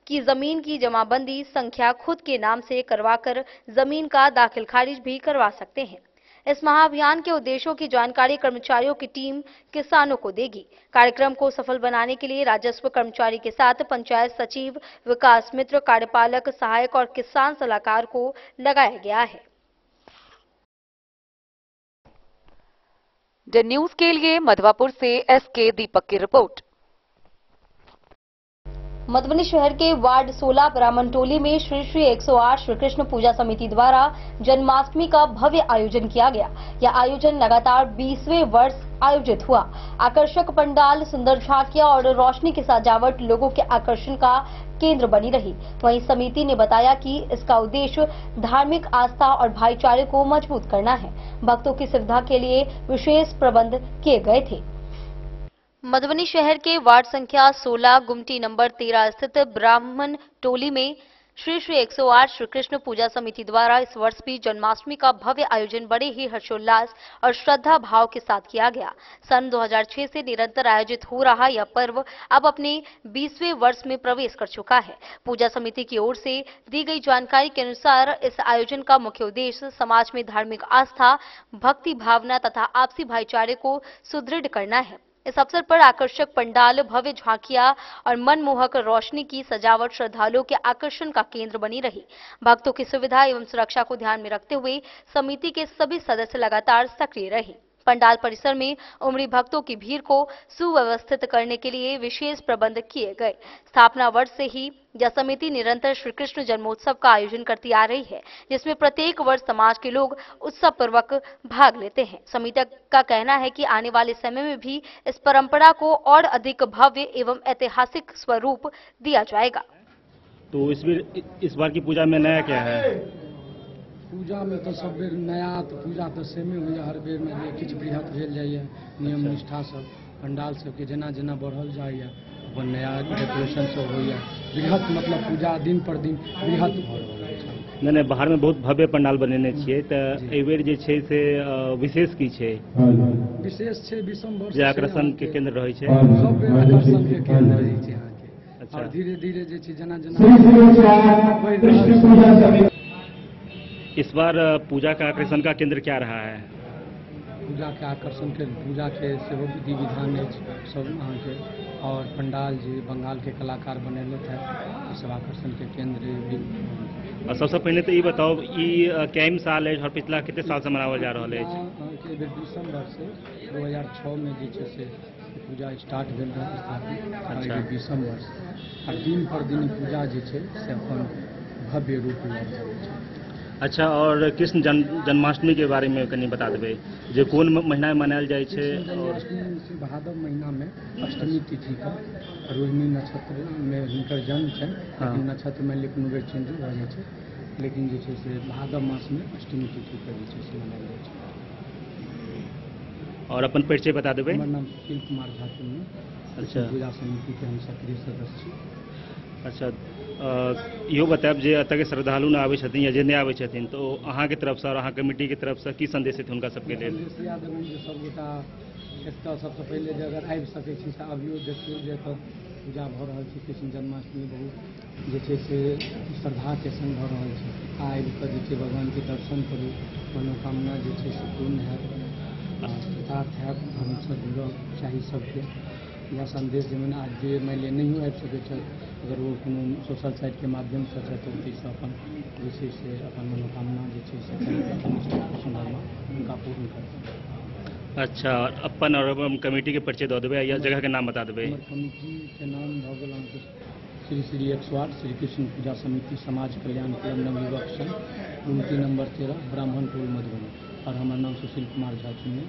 की जमीन की जमाबंदी संख्या खुद के नाम से करवाकर जमीन का दाखिल खारिज भी करवा सकते हैं। इस महाअभियान के उद्देश्यों की जानकारी कर्मचारियों की टीम किसानों को देगी। कार्यक्रम को सफल बनाने के लिए राजस्व कर्मचारी के साथ पंचायत सचिव, विकास मित्र, कार्यपालक, सहायक और किसान सलाहकार को लगाया गया है। दिन न्यूज के लिए मधवापुर से एसके दीपक की रिपोर्ट। मधुबनी शहर के वार्ड 16 ब्राह्मण टोली में श्री श्री 108 श्री कृष्ण पूजा समिति द्वारा जन्माष्टमी का भव्य आयोजन किया गया। यह आयोजन लगातार 20वें वर्ष आयोजित हुआ। आकर्षक पंडाल, सुंदर झांकियां और रोशनी की सजावट लोगों के आकर्षण का केंद्र बनी रही। वहीं समिति ने बताया कि इसका उद्देश्य धार्मिक आस्था और भाईचारे को मजबूत करना है। भक्तों की सुविधा के लिए विशेष प्रबंध किए गए थे। मधुबनी शहर के वार्ड संख्या 16 गुमटी नंबर 13 स्थित ब्राह्मण टोली में श्री श्री 108 श्री कृष्ण पूजा समिति द्वारा इस वर्ष भी जन्माष्टमी का भव्य आयोजन बड़े ही हर्षोल्लास और श्रद्धा भाव के साथ किया गया। सन 2006 से निरंतर आयोजित हो रहा यह पर्व अब अपने 20वें वर्ष में प्रवेश कर चुका है। पूजा समिति की ओर से दी गई जानकारी के अनुसार इस आयोजन का मुख्य उद्देश्य समाज में धार्मिक आस्था, भक्ति भावना तथा आपसी भाईचारे को सुदृढ़ करना है। इस अवसर पर आकर्षक पंडाल, भव्य झांकियां और मनमोहक रोशनी की सजावट श्रद्धालुओं के आकर्षण का केंद्र बनी रही। भक्तों की सुविधा एवं सुरक्षा को ध्यान में रखते हुए समिति के सभी सदस्य लगातार सक्रिय रहे। पंडाल परिसर में उमड़ी भक्तों की भीड़ को सुव्यवस्थित करने के लिए विशेष प्रबंध किए गए। स्थापना वर्ष से ही यह समिति निरंतर श्री कृष्ण जन्मोत्सव का आयोजन करती आ रही है, जिसमें प्रत्येक वर्ष समाज के लोग उत्सव पूर्वक भाग लेते हैं। समिति का कहना है कि आने वाले समय में भी इस परंपरा को और अधिक भव्य एवं ऐतिहासिक स्वरूप दिया जाएगा। तो इस बार की पूजा में नया क्या है? पूजा में तो सब बेर नया तो पूजा तो सेमे हुई हर बेर में किछु बृहत भेल जाइए, नियम निष्ठा सब पंडाल सबके जेना जेना बढ़ल जाइए अपन नया डेकोरेशन सब होइए, बृहत मतलब पूजा दिन पर दिन बृहत भऽ रहल छै। नहीं बाहर में बहुत भव्य पंडाल बनेने छियै तऽ एहि बेर जे छै से विशेष की छै? विशेष छै विषम वर्ष जे आकर्षण के केंद्र रहै छै, सब बेर आकर्षण के केंद्र रहै छै अहाँ के। अच्छा। और धीरे धीरे जे छै जेना जेना इस बार पूजा का आकर्षण का केंद्र क्या रहा है? पूजा के आकर्षण के पूजा के सेहो विधि विधान सब अहाँ के और पंडाल जी बंगाल के कलाकार बनेले थे, सब आकर्षण के केंद्र। और सबसे पहले तो ये बताओ ये कैम साल है और पिछला कितने साल से मनावल जा रहा है? दिसंबर से 2006 में जे से पूजा स्टार्ट भेल रहा। अच्छा। दिसंबर से दिन पर दिन पूजा जे छै से अपन भव्य रूप ले रहल छै। अच्छा। और कृष्ण जन्माष्टमी के बारे में कनी बता देबै जे कोन महीना में मनायल जाइ छै? और भादव महीना में अष्टमी तिथि का रोहिणी नक्षत्र में हिनकर जन्म छै। लेकिन नक्षत्र में लेकिन बेर चेंज भऽ जाइ छै, लेकिन जे छै से भादव मास में अष्टमी तिथि के जे छै से मनायल जाइ छै। और अपन परिचय बता देबै? हमर नाम सुशील कुमार झा चुन्नी। अच्छा। पूजा समिति के हम सक्रिय सदस्य छी। अच्छा। इहो बतायब जे एतऽ के श्रद्धालु न आबै छथिन या जे नहि आबै छथिन तो अहाँ के तरफ से और अहाँ कमिटी के तरफ से की संदेश है हुनका सबके लेल? याद देबनि जे सब गोटा एतऽ सबसे पहले जे अगर आबि सकै छी से अभियो देखियौ जे एतऽ पूजा भऽ रहल छै। कृष्ण जन्माष्टमी बहुत जे छै से श्रद्धा के संग भऽ रहल छै। आबि कऽ जे छै भगवान के दर्शन करू, मनोकामना जे छै से पूर्ण हैत, कृतार्थ हैत, धर्म से जुड़ल चाही सबके। यह संदेश जमीन आज जे मानि लिअ नहियो आबि सकै छै, अगर वो कोनो सोशल साइट के माध्यम से छथि ताहिसँ अपन जे छै से अपन मनोकामना जे छै से सुंदरमा उनका पूर्ण करतै। अच्छा। अपन और कमेटी के परिचय दऽ देबै या जगह के नाम बता देबै? कमेटी के नाम भऽ गेल अहाँके श्री 108 श्री कृष्ण पूजा समिति समाज कल्याण क्लब नवयुवक संघ, गुमती नंबर 13 ब्राह्मण टोल मधुबनी। और हमार नाम सुशील कुमार झा चुन्नी,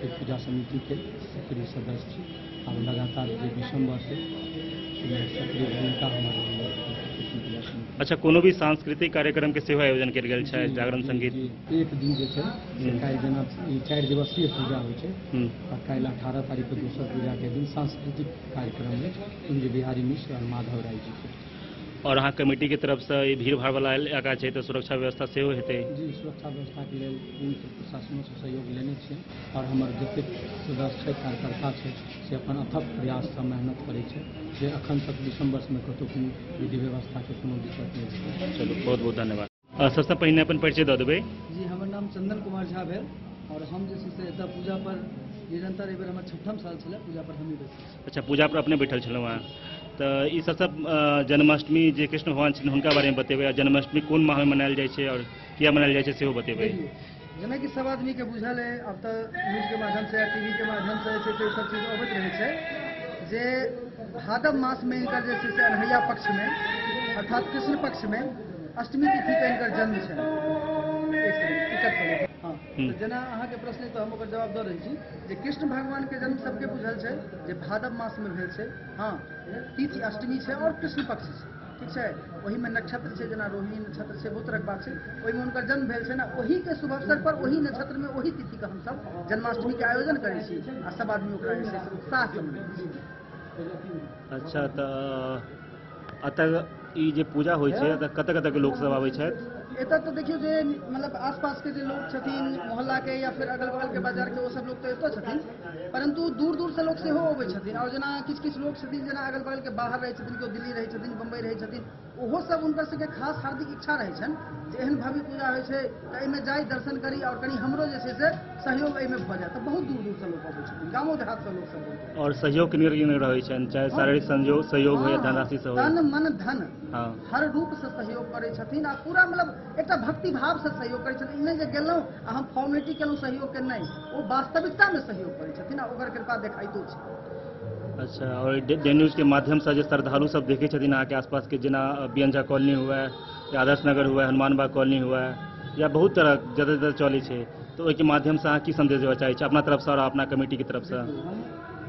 एक पूजा समिति के सक्रिय सदस्य छी। और लगातार जे दिसंबर से सक्रिय भूमिका हमारे। अच्छा। कोनो भी सांस्कृतिक कार्यक्रम के सेहो आयोजन कयल गेल छै? जागरण संगीत एक दिन जे छै काल्हि जेना 4 दिवसीय पूजा होइ छै और काल्हि 18 तारीख के दोसर पूजा के दिन सांस्कृतिक कार्यक्रम में इंद्र बिहारी मिश्र और माधव राय जी के। और अहाँ कमेटी के तरफ से भीड़ भाड़ वाला इलाका छै तो सुरक्षा व्यवस्था सेहो हेतै? जी, सुरक्षा व्यवस्था के लेल प्रशासनों से सहयोग लेने छियै और हमर जतेक सदस्य छै कार्यकर्ता छै से अपन अथक प्रयास से मेहनत करै छै जे अखन तक दिसंबर में कतौ कोनो विधि व्यवस्था के कोनो दिक्कत नहीं छै। चलो बहुत बहुत धन्यवाद। सबसे पहिने अपन परिचय दऽ देबै? जी, हमर नाम चंदन कुमार झा भेल और हम जे छै से एतऽ पूजा पर निरंतर एहि बेर हमर 6ठम साल छलै पूजा पर हम ही बैठल। अच्छा। पूजा पर अपने बैठल छलहुँ हँ तो ई सबसे जन्माष्टमी जे कृष्ण भगवान छथिन हुनका बारे में बतेबै। जन्माष्टमी कोन माह में मनायल जाइ छै और किया मनायल जाइ छै सेहो बतेबै? जेना कि सब आदमी के बुझल है, अब तो न्यूज के माध्यम से टीवी के माध्यम से जे छै सब चीज अबैत रहै छै जे भादव मास में इनकर जे छै से अनहैया पक्ष में अर्थात कृष्ण पक्ष में अष्टमी तिथि के इनकर जन्म छै। हाँ, तो जेना अहाँ के प्रश्न तो हम ओकर जवाब दऽ रहै छी जे कृष्ण भगवान के जन्म सबके बुझल छै जे भादव मास में भेल छै। हाँ, तिथि अष्टमी छै और कृष्ण पक्ष छै, ठीक छै। वही में नक्षत्र छै, जेना रोहिणी नक्षत्र छै, बहुत तरह बात छै। ओहि में उनकर जन्म भेल छै ना, वही के शुभ अवसर पर वही नक्षत्र में वही तिथि का हम सब जन्माष्टमी के आयोजन करै छी आ सब आदमी ओकरा जे छै उत्साह से मनबै छी। अच्छा। तो अतः ई जे पूजा होइ छै तऽ कतऽ कतऽ के लोक सब आबै छथि? एतऽ तो देखियो जे मतलब आसपास के जे लोग छथिन मोहल्ला के या फिर अगल बगल के बाजार के वो सब लोग तो एतऽ छथिन, परंतु दूर दूर से लोग सेहो अबै छथिन। और जेना किछु किछु लोग छथिन जेना अगल बगल के बाहर रहै छथिन, केओ दिल्ली रहै छथिन, बम्बई रहै छथिन, ओहो सब हुनकर सबके खास हार्दिक इच्छा रहै छनि जे एहन भव्य पूजा होइ छै तऽ एहिमे जाई दर्शन करी और कनी हमरो जे छै से सहयोग एहिमे भऽ जाय। तऽ बहुत दूर दूर से लोग अबै छथिन, गामो देहात से लोग सब। और सहयोग किनकर किनकर रहै छनि, चाहे शारीरिक सहयोग हो या धनराशि से हो? तन मन धन हर रूप से सहयोग करै छथिन आ पूरा मतलब एक भक्ति भाव से सहयोग करै छथिन। नहि जे गेलहुँ आ हम फॉर्मेलिटी केलहुँ सहयोग के, नहीं, वो वास्तविकता में सहयोग करै छथिन आ ओकर कृपा देखाइतो छै। अच्छा, और डे न्यूज के माध्यम से जे श्रद्धालु सब देखे छथिन अहाँ के आसपास के, जेना बियंजा कॉलोनी हुआ है या आदर्श नगर हुआ है, हनुमान बाग कॉलोनी हुआ है, या बहुत तरह जगह चलै छै, तो ओहि के माध्यम से अहाँ की संदेश देबऽ चाहै छी अपना तरफ से और अपना कमेटी के तरफ से?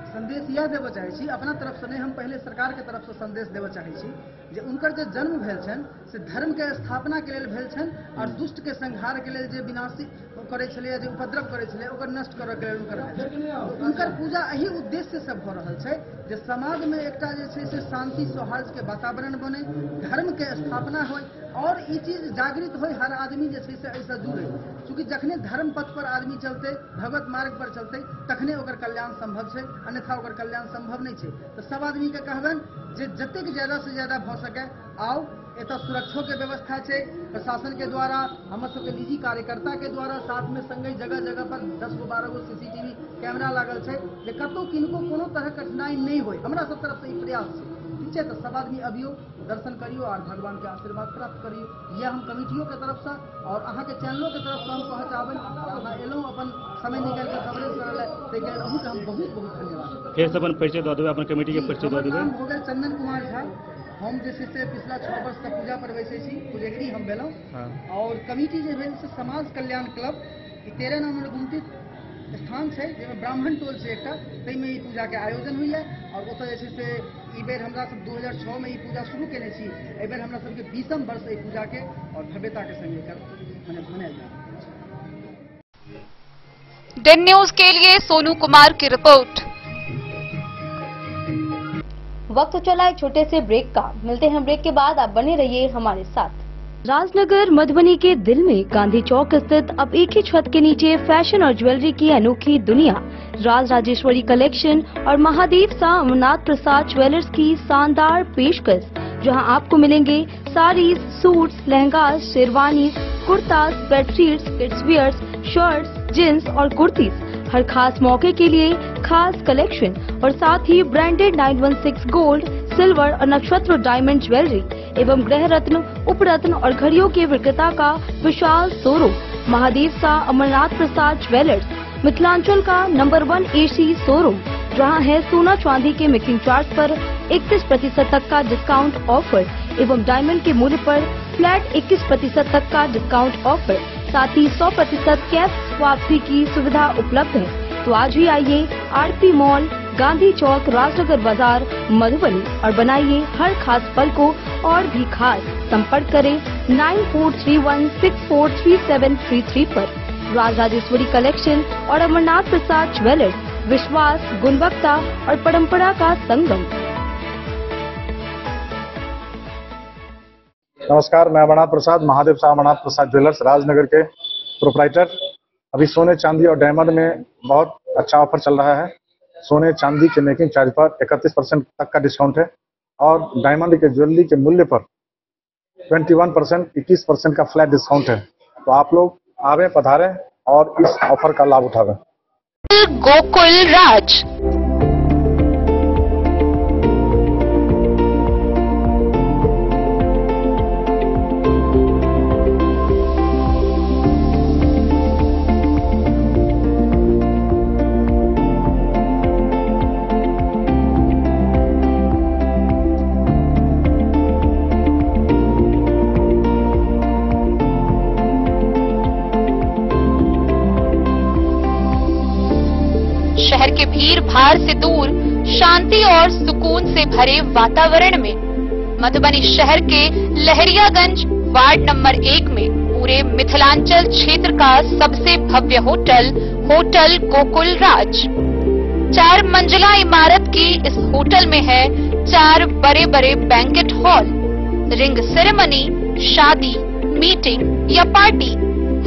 संदेश यह देवऽ चाहै छी अपना तरफ से नहीं, हम पहले सरकार के तरफ से संदेश देवऽ चाहै छी जे उनकर जे जन्म भेल छनि से धर्म के स्थापना के लेल भेल छनि और दुष्ट के संहार के लेल जे विनाशी करै छलै, जे उपद्रव करै छलै, ओकर नष्ट करऽ के लेल उनकर भेल छनि। उनकर पूजा एही उद्देश्य से भऽ रहल छै जे समाज में एकटा जे छै से शांति सौहार्द के वातावरण बने, धर्म के स्थापना होय और ई चीज जागृत होय, हर आदमी जे छै से एहिसँ जुड़े। चूँकि जखने धर्म पथ पर आदमी चलते, भगवत मार्ग पर चलते, तखने ओकर कल्याण संभव छै, अन्यथा ओकर कल्याण संभव नहीं छै। तो सब आदमी के कहबनि जे जतेक ज्यादा से ज्यादा भऽ सके आओ। एतऽ सुरक्षो के व्यवस्था छै प्रशासन के द्वारा, हमर सबके निजी कार्यकर्ता के द्वारा, साथ में संगे जगह जगह पर 10 गो 12 गो CCTV कैमरा लागल छै जे कतौ किनको कोनो तरह कठिनाई नहीं होय। हमरा सब तरफ से ई प्रयास छै, ठीक छै? तो सब आदमी अबियो, दर्शन करियो और भगवान के आशीर्वाद प्राप्त करियो। यह हम कमिटियों के तरफ से और अहाँ के चैनलों के तरफ से हम कहऽ चाहबनि, अहाँ एलहुँ अपन समय निकाल के कवरेज करल, ताहि लेल अहूँ के हम बहुत बहुत धन्यवाद। फिर से अपन परिचय दऽ देबै, अपन कमेटी के परिचय दऽ देबै। हो गेल चंदन कुमार झा, हम जे छै से पिछला 6 वर्ष से पूजा पर बैसे छी, पूजेगरी हम भेलहुँ। और कमिटी जे भेल से समाज कल्याण क्लब, 13 नंबर गुमती स्थान छै, जाहिमे ब्राह्मण टोल छै एकटा, ताहिमे ई पूजा के आयोजन होइए। और ओतऽ जे छै से ई बेर हमरा सब 2006 में ई पूजा शुरू केने छी, एहि बेर हमरा सबके 20म वर्ष एहि पूजा के और भव्यता के संग एकर मनायल जाए। डेन न्यूज के लिए सोनू कुमार की रिपोर्ट। वक्त चला एक छोटे से ब्रेक का, मिलते हैं ब्रेक के बाद, आप बने रहिए हमारे साथ। राजनगर मधुबनी के दिल में गांधी चौक स्थित अब एक ही छत के नीचे फैशन और ज्वेलरी की अनोखी दुनिया, राज राजेश्वरी कलेक्शन और महादेव शाह अमरनाथ प्रसाद ज्वेलर्स की शानदार पेशकश, जहां आपको मिलेंगे saris, suits, lehengas, sherwani, kurtas, bedsheets, kids wears, shirts, jeans और कुर्तीज, हर खास मौके के लिए खास कलेक्शन और साथ ही ब्रांडेड 916 गोल्ड, सिल्वर और नक्षत्र डायमंड ज्वेलरी एवं गृह रत्न, उपरत्न और घड़ियों के विक्रेता का विशाल शोरूम। महादेव शाह अमरनाथ प्रसाद ज्वेलर्स, मिथिलांचल का नंबर 1 AC शोरूम, जहां है सोना चांदी के मेकिंग चार्ज पर 31% तक का डिस्काउंट ऑफर एवं डायमंड के मूल्य पर फ्लैट 21% तक का डिस्काउंट ऑफर, साथ ही 100% कैश वापसी की सुविधा उपलब्ध है। तो आज ही आइए आरती मॉल, गांधी चौक, राजनगर बाजार, मधुबनी और बनाइए हर खास पल को और भी खास। संपर्क करें 9431643733 पर। राज राजेश्वरी कलेक्शन और अमरनाथ प्रसाद ज्वेलर्स, विश्वास, गुणवत्ता और परंपरा का संगम। नमस्कार, मैं अमरनाथ प्रसाद, महादेव शाह अमरनाथ प्रसाद ज्वेलर्स राजनगर के प्रोप्राइटर। अभी सोने, चांदी और डायमंड में बहुत अच्छा ऑफर चल रहा है। सोने चांदी के मेकिंग चार्ज पर 31% तक का डिस्काउंट है और डायमंड के ज्वेलरी के मूल्य पर 21%, 21% का फ्लैट डिस्काउंट है। तो आप लोग आवे, पधारें और इस ऑफर का लाभ उठावें। गोकुल राज। शहर के भीड़ भाड़ से दूर, शांति और सुकून से भरे वातावरण में मधुबनी शहर के लहरियागंज वार्ड नंबर 1 में पूरे मिथिलांचल क्षेत्र का सबसे भव्य होटल, होटल गोकुल राज। 4 मंजिला इमारत की इस होटल में है 4 बड़े बड़े बैंकेट हॉल, रिंग सेरेमनी, शादी, मीटिंग या पार्टी,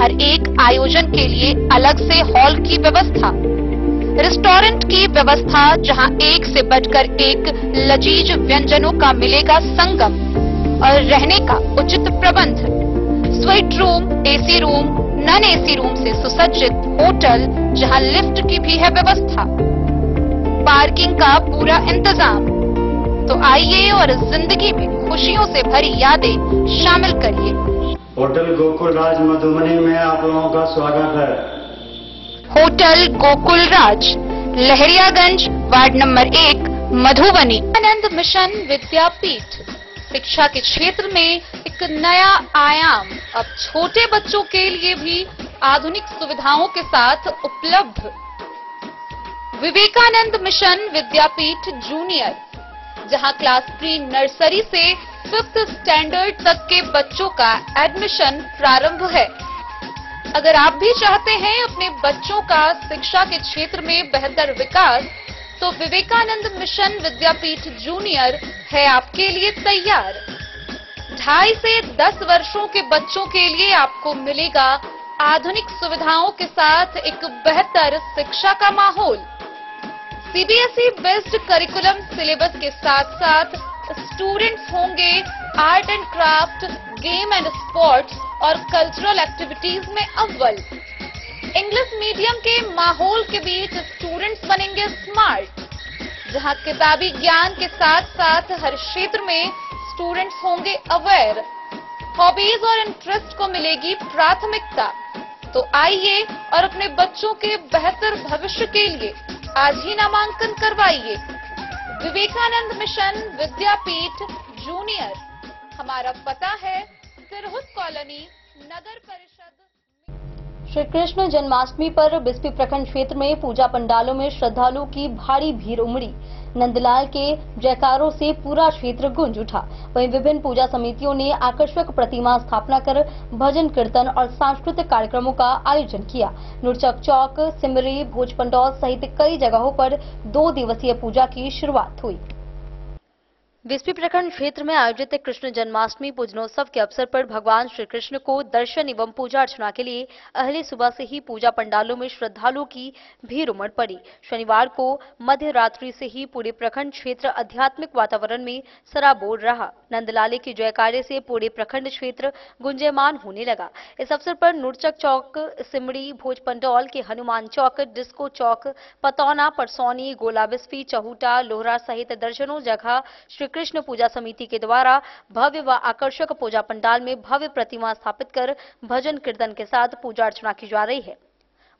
हर एक आयोजन के लिए अलग से हॉल की व्यवस्था, रेस्टोरेंट की व्यवस्था जहां एक से बढ़कर एक लजीज व्यंजनों का मिलेगा संगम, और रहने का उचित प्रबंध, suite room, AC room, non AC room से सुसज्जित होटल जहां लिफ्ट की भी है व्यवस्था, पार्किंग का पूरा इंतजाम। तो आइए और जिंदगी में खुशियों से भरी यादें शामिल करिए। होटल गोकुल राज मधुबनी में आप लोगों का स्वागत है। होटल गोकुल राज, लहरियागंज, वार्ड नंबर 1, मधुबनी। आनंद मिशन विद्यापीठ शिक्षा के क्षेत्र में एक नया आयाम अब छोटे बच्चों के लिए भी आधुनिक सुविधाओं के साथ उपलब्ध। विवेकानंद मिशन विद्यापीठ जूनियर, जहां क्लास प्री नर्सरी से 5th स्टैंडर्ड तक के बच्चों का एडमिशन प्रारंभ है। अगर आप भी चाहते हैं अपने बच्चों का शिक्षा के क्षेत्र में बेहतर विकास, तो विवेकानंद मिशन विद्यापीठ जूनियर है आपके लिए तैयार। 2.5 से 10 वर्षों के बच्चों के लिए आपको मिलेगा आधुनिक सुविधाओं के साथ एक बेहतर शिक्षा का माहौल। सीबीएसई बेस्ड करिकुलम सिलेबस के साथ साथ स्टूडेंट्स होंगे art and craft, game and sports और कल्चरल एक्टिविटीज में अव्वल। इंग्लिश मीडियम के माहौल के बीच स्टूडेंट्स बनेंगे स्मार्ट, जहां किताबी ज्ञान के साथ साथ हर क्षेत्र में स्टूडेंट्स होंगे अवेयर। हॉबीज और इंटरेस्ट को मिलेगी प्राथमिकता। तो आइए और अपने बच्चों के बेहतर भविष्य के लिए आज ही नामांकन करवाइए। विवेकानंद मिशन विद्यापीठ जूनियर, हमारा पता है सिरहुत कॉलोनी, नगर परिषद। श्री कृष्ण जन्माष्टमी पर बिस्फी प्रखंड क्षेत्र में पूजा पंडालों में श्रद्धालुओं की भारी भीड़ उमड़ी। नंदलाल के जयकारों से पूरा क्षेत्र गूंज उठा। वहीं विभिन्न पूजा समितियों ने आकर्षक प्रतिमा स्थापना कर भजन कीर्तन और सांस्कृतिक कार्यक्रमों का आयोजन किया। नुरचक चौक, सिमरी, भोज पंडौल सहित कई जगहों पर 2 दिवसीय पूजा की शुरुआत हुई। बिस्फी प्रखंड क्षेत्र में आयोजित कृष्ण जन्माष्टमी पूजनोत्सव के अवसर पर भगवान श्री कृष्ण को दर्शन एवं पूजा अर्चना के लिए अहले सुबह से ही पूजा पंडालों में श्रद्धालुओं की भीड़ उमड़ पड़ी। शनिवार को मध्य रात्रि से ही पूरे प्रखंड क्षेत्र आध्यात्मिक वातावरण में सराबोर रहा। नंदलाले की जयकारे से पूरे प्रखंड क्षेत्र गुंजयमान होने लगा। इस अवसर पर नुरचक चौक, सिमड़ी, भोज पंडौल के हनुमान चौक, डिस्को चौक, पतौना, परसौनी, गोला बिस्फी, चहूटा, लोहरा सहित दर्जनों जगह श्री कृष्ण पूजा समिति के द्वारा भव्य व आकर्षक पूजा पंडाल में भव्य प्रतिमा स्थापित कर भजन कीर्तन के साथ पूजा अर्चना की जा रही है।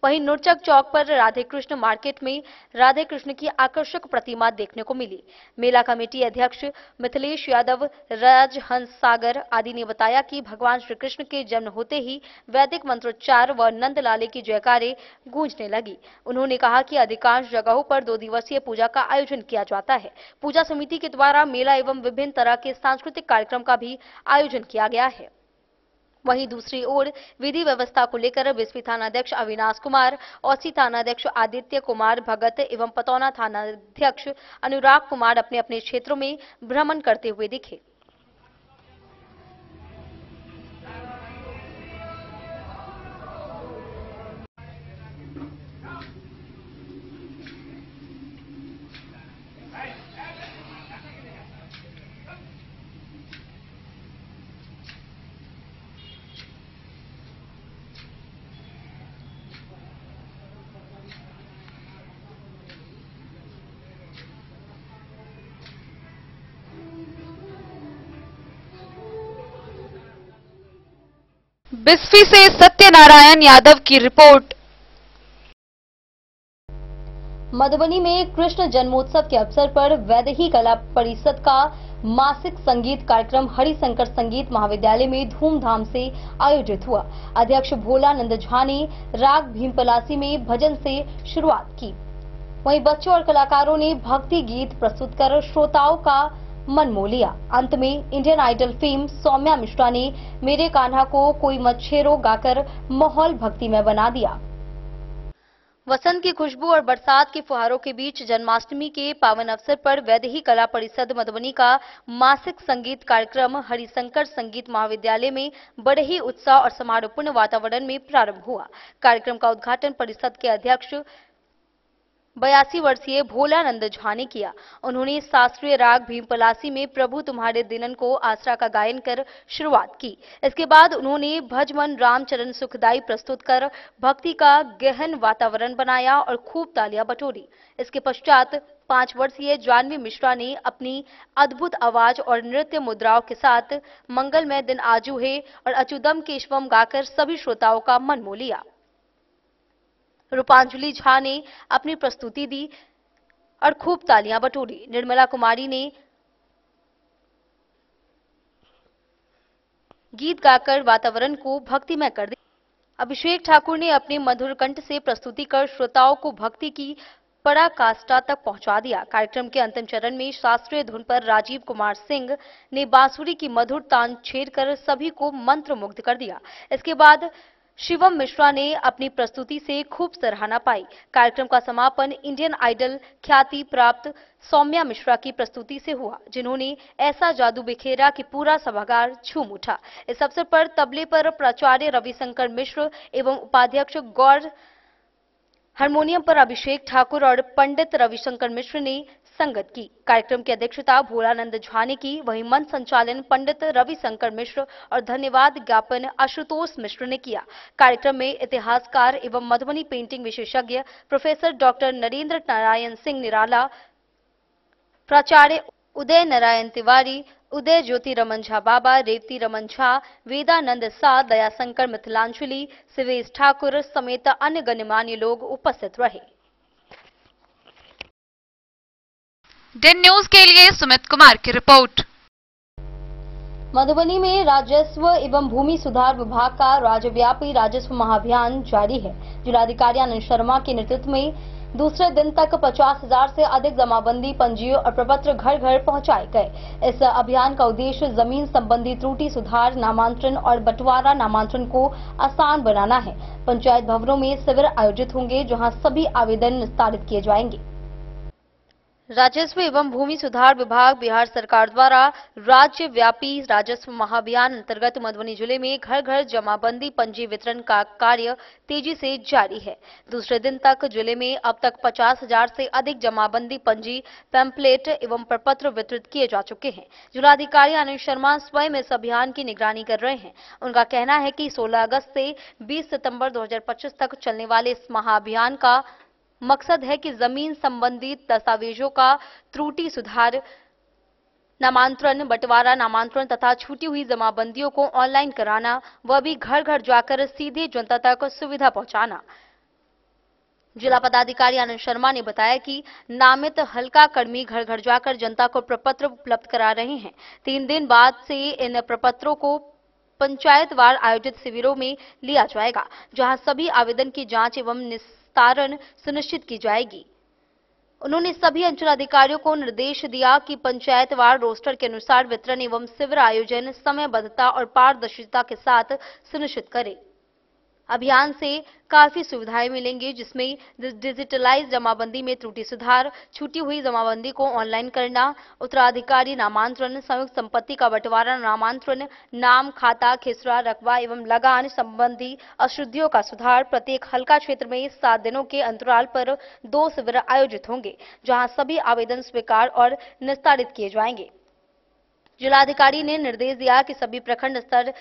वहीं नुरचक चौक पर राधे कृष्ण मार्केट में राधे कृष्ण की आकर्षक प्रतिमा देखने को मिली। मेला कमेटी अध्यक्ष मिथिलेश यादव, राजहंस सागर आदि ने बताया कि भगवान श्री कृष्ण के जन्म होते ही वैदिक मंत्रोच्चार व नंदलाले की जयकारे गूंजने लगी। उन्होंने कहा कि अधिकांश जगहों पर 2 दिवसीय पूजा का आयोजन किया जाता है। पूजा समिति के द्वारा मेला एवं विभिन्न तरह के सांस्कृतिक कार्यक्रम का भी आयोजन किया गया है। वहीं दूसरी ओर विधि व्यवस्था को लेकर बिस्फी थानाध्यक्ष अविनाश कुमार, औसी थानाध्यक्ष आदित्य कुमार भगत एवं पतौना थानाध्यक्ष अनुराग कुमार अपने अपने क्षेत्रों में भ्रमण करते हुए दिखे। बिस्फी से सत्यनारायण यादव की रिपोर्ट। मधुबनी में कृष्ण जन्मोत्सव के अवसर पर वैदेही कला परिषद का मासिक संगीत कार्यक्रम हरिशंकर संगीत महाविद्यालय में धूमधाम से आयोजित हुआ। अध्यक्ष भोलानंद झा ने राग भीमपलासी में भजन से शुरुआत की। वहीं बच्चों और कलाकारों ने भक्ति गीत प्रस्तुत कर श्रोताओं का मन मोह लिया। अंत में Indian Idol fame Saumya Mishra ने मेरे कान्हा को कोई मच्छेरो गाकर माहौल भक्तिमय बना दिया। वसंत की खुशबू और बरसात के फुहारों के बीच जन्माष्टमी के पावन अवसर पर वैदेही कला परिषद मधुबनी का मासिक संगीत कार्यक्रम हरिशंकर संगीत महाविद्यालय में बड़े ही उत्साह और समारोहपूर्ण वातावरण में प्रारंभ हुआ। कार्यक्रम का उद्घाटन परिषद के अध्यक्ष 82 वर्षीय भोलानंद झा ने किया। उन्होंने शास्त्रीय राग भीमपलासी में प्रभु तुम्हारे दिनन को आसरा का गायन कर शुरुआत की। इसके बाद उन्होंने भजमन रामचरण सुखदाई प्रस्तुत कर भक्ति का गहन वातावरण बनाया और खूब तालियां बटोरी। इसके पश्चात 5 वर्षीय जानवी मिश्रा ने अपनी अद्भुत आवाज और नृत्य मुद्राओं के साथ मंगलमय दिन आजू है और अच्युतम केशवम गाकर सभी श्रोताओं का मन मोह लिया। रूपांजलि झा ने अपनी प्रस्तुति दी और खूब तालियां बटोरी। निर्मला कुमारी ने गीत गाकर वातावरण को भक्तिमय कर दिया। अभिषेक ठाकुर ने अपने मधुर कंठ से प्रस्तुति कर श्रोताओं को भक्ति की पराकाष्ठा तक पहुंचा दिया। कार्यक्रम के अंतिम चरण में शास्त्रीय धुन पर राजीव कुमार सिंह ने बांसुरी की मधुर तान छेड़कर सभी को मंत्रमुग्ध कर दिया। इसके बाद शिवम मिश्रा ने अपनी प्रस्तुति से खूब सराहना पाई। कार्यक्रम का समापन इंडियन आइडल ख्याति प्राप्त सौम्या मिश्रा की प्रस्तुति से हुआ, जिन्होंने ऐसा जादू बिखेरा कि पूरा सभागार झूम उठा। इस अवसर पर तबले पर प्राचार्य रविशंकर मिश्र एवं उपाध्यक्ष गौर, हारमोनियम पर अभिषेक ठाकुर और पंडित रविशंकर मिश्र ने संगत की। कार्यक्रम की अध्यक्षता भोलानंद झा ने की, वहीं मंच संचालन पंडित रविशंकर मिश्र और धन्यवाद ज्ञापन आशुतोष मिश्र ने किया। कार्यक्रम में इतिहासकार एवं मधुबनी पेंटिंग विशेषज्ञ प्रोफेसर डॉक्टर नरेंद्र नारायण सिंह निराला, प्राचार्य उदय नारायण तिवारी, उदय ज्योति रमन झा बाबा, रेवती रमन झा, वेदानंद सा, दयाशंकर मिथिलांचली, सिवेश ठाकुर समेत अन्य गणमान्य लोग उपस्थित रहे। डेन न्यूज के लिए सुमित कुमार की रिपोर्ट। मधुबनी में राजस्व एवं भूमि सुधार विभाग का राज्यव्यापी राजस्व महाअभियान जारी है। जिलाधिकारी आनंद शर्मा के नेतृत्व में दूसरे दिन तक 50,000 से अधिक जमाबंदी पंजियों और प्रपत्र घर घर पहुंचाए गए। इस अभियान का उद्देश्य जमीन संबंधी त्रुटि सुधार, नामांतरण और बंटवारा नामांतरण को आसान बनाना है। पंचायत भवनों में शिविर आयोजित होंगे, जहां सभी आवेदन निस्तारित किए जाएंगे। राजस्व एवं भूमि सुधार विभाग बिहार सरकार द्वारा राज्य व्यापी राजस्व महाअभियान अंतर्गत मधुबनी जिले में घर घर जमाबंदी पंजी वितरण का कार्य तेजी से जारी है। दूसरे दिन तक जिले में अब तक 50,000 से अधिक जमाबंदी पंजी, पैम्पलेट एवं प्रपत्र वितरित किए जा चुके हैं। जिलाधिकारी आनंद शर्मा स्वयं इस अभियान की निगरानी कर रहे हैं। उनका कहना है कि 16 अगस्त से 20 सितंबर 2025 तक चलने वाले इस महाअभियान का मकसद है कि जमीन संबंधी दस्तावेजों का त्रुटि सुधार, नामांतरण, बंटवारा नामांतरण तथा छूटी हुई जमाबंदियों को ऑनलाइन कराना, वह भी घर घर जाकर सीधे जनता तक सुविधा पहुंचाना। जिला पदाधिकारी आनंद शर्मा ने बताया कि नामित हल्का कर्मी घर घर जाकर जनता को प्रपत्र उपलब्ध करा रहे हैं। 3 दिन बाद से इन प्रपत्रों को पंचायतवार आयोजित शिविरों में लिया जाएगा, जहां सभी आवेदन की जांच एवं निस्तारण सुनिश्चित की जाएगी। उन्होंने सभी अंचलाधिकारियों को निर्देश दिया कि पंचायतवार रोस्टर के अनुसार वितरण एवं शिविर आयोजन समयबद्धता और पारदर्शिता के साथ सुनिश्चित करें। अभियान से काफी सुविधाएं मिलेंगी, जिसमें डिजिटलाइज जमाबंदी में त्रुटि सुधार, छूटी हुई जमाबंदी को ऑनलाइन करना, उत्तराधिकारी नामांतरण, संयुक्त संपत्ति का बंटवारा नामांतरण, नाम, खाता, खिसरा, रकबा एवं लगान संबंधी अशुद्धियों का सुधार। प्रत्येक हल्का क्षेत्र में 7 दिनों के अंतराल पर 2 शिविर आयोजित होंगे, जहां सभी आवेदन स्वीकार और निस्तारित किए जाएंगे। जिलाधिकारी ने निर्देश दिया कि सभी प्रखंड स्तर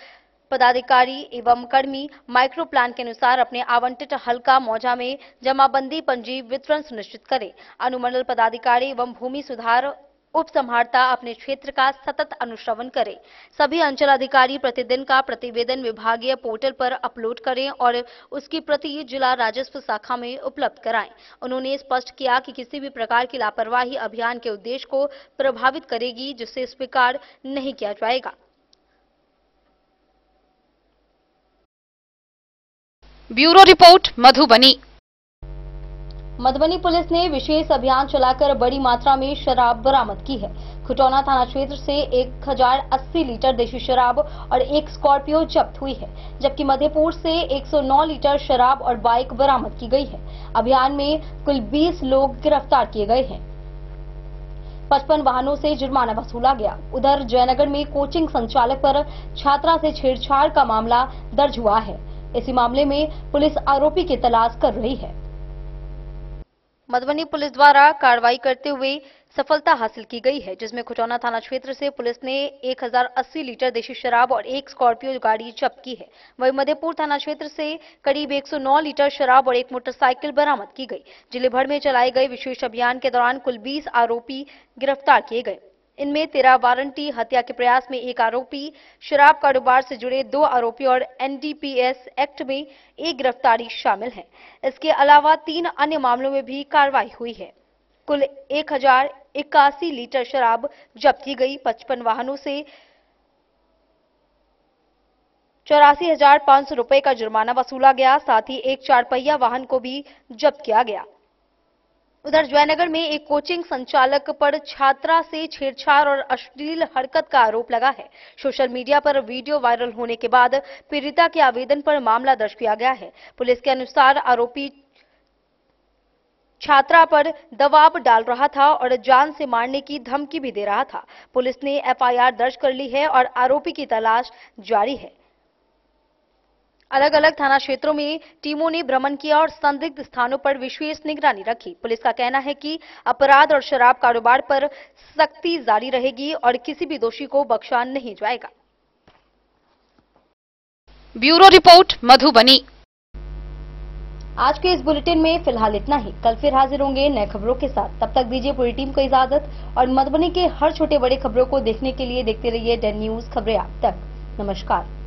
पदाधिकारी एवं कर्मी माइक्रो प्लान के अनुसार अपने आवंटित हल्का मौजा में जमाबंदी पंजी वितरण सुनिश्चित करें। अनुमंडल पदाधिकारी एवं भूमि सुधार उप संहारता अपने क्षेत्र का सतत अनुश्रवण करें। सभी अंचलाधिकारी प्रतिदिन का प्रतिवेदन विभागीय पोर्टल पर अपलोड करें और उसकी प्रति जिला राजस्व शाखा में उपलब्ध कराएं। उन्होंने स्पष्ट किया कि किसी भी प्रकार की लापरवाही अभियान के उद्देश्य को प्रभावित करेगी, जिसे स्वीकार नहीं किया जाएगा। Bureau report Madhubani. Madhubani police ने विशेष अभियान चलाकर बड़ी मात्रा में शराब बरामद की है। खुटौना थाना क्षेत्र से 1080 लीटर देशी शराब और 1 स्कॉर्पियो जब्त हुई है, जबकि मधेपुर से 109 लीटर शराब और बाइक बरामद की गई है। अभियान में कुल 20 लोग गिरफ्तार किए गए हैं। 55 वाहनों से जुर्माना वसूला गया। उधर जयनगर में कोचिंग संचालक पर छात्रा से छेड़छाड़ का मामला दर्ज हुआ है। इसी मामले में पुलिस आरोपी की तलाश कर रही है। मधुबनी पुलिस द्वारा कार्रवाई करते हुए सफलता हासिल की गई है, जिसमें खुटौना थाना क्षेत्र से पुलिस ने 1080 लीटर देशी शराब और एक स्कॉर्पियो गाड़ी जब्त की है। वहीं मधेपुर थाना क्षेत्र से करीब 109 लीटर शराब और एक मोटरसाइकिल बरामद की गई। जिले भर में चलाए गए विशेष अभियान के दौरान कुल 20 आरोपी गिरफ्तार किए गए। इनमें 13 वारंटी हत्या के प्रयास में एक आरोपी, शराब कारोबार से जुड़े 2 आरोपी और एनडीपीएस एक्ट में एक गिरफ्तारी शामिल है। इसके अलावा 3 अन्य मामलों में भी कार्रवाई हुई है। कुल 1081 लीटर शराब जब्त की गई। 55 वाहनों से 84,500 रुपए का जुर्माना वसूला गया। साथ ही एक 4 पहिया वाहन को भी जब्त किया गया। उधर जयनगर में एक कोचिंग संचालक पर छात्रा से छेड़छाड़ और अश्लील हरकत का आरोप लगा है। सोशल मीडिया पर वीडियो वायरल होने के बाद पीड़िता के आवेदन पर मामला दर्ज किया गया है। पुलिस के अनुसार आरोपी छात्रा पर दबाव डाल रहा था और जान से मारने की धमकी भी दे रहा था। पुलिस ने एफआईआर दर्ज कर ली है और आरोपी की तलाश जारी है। अलग अलग थाना क्षेत्रों में टीमों ने भ्रमण किया और संदिग्ध स्थानों पर विशेष निगरानी रखी। पुलिस का कहना है कि अपराध और शराब कारोबार पर सख्ती जारी रहेगी और किसी भी दोषी को बख्शा नहीं जाएगा। Bureau report Madhubani. आज के इस बुलेटिन में फिलहाल इतना ही। कल फिर हाजिर होंगे नए खबरों के साथ। तब तक दीजिए पूरी टीम को इजाजत और मधुबनी के हर छोटे बड़े खबरों को देखने के लिए देखते रहिए 10 न्यूज खबरें। आप तक नमस्कार।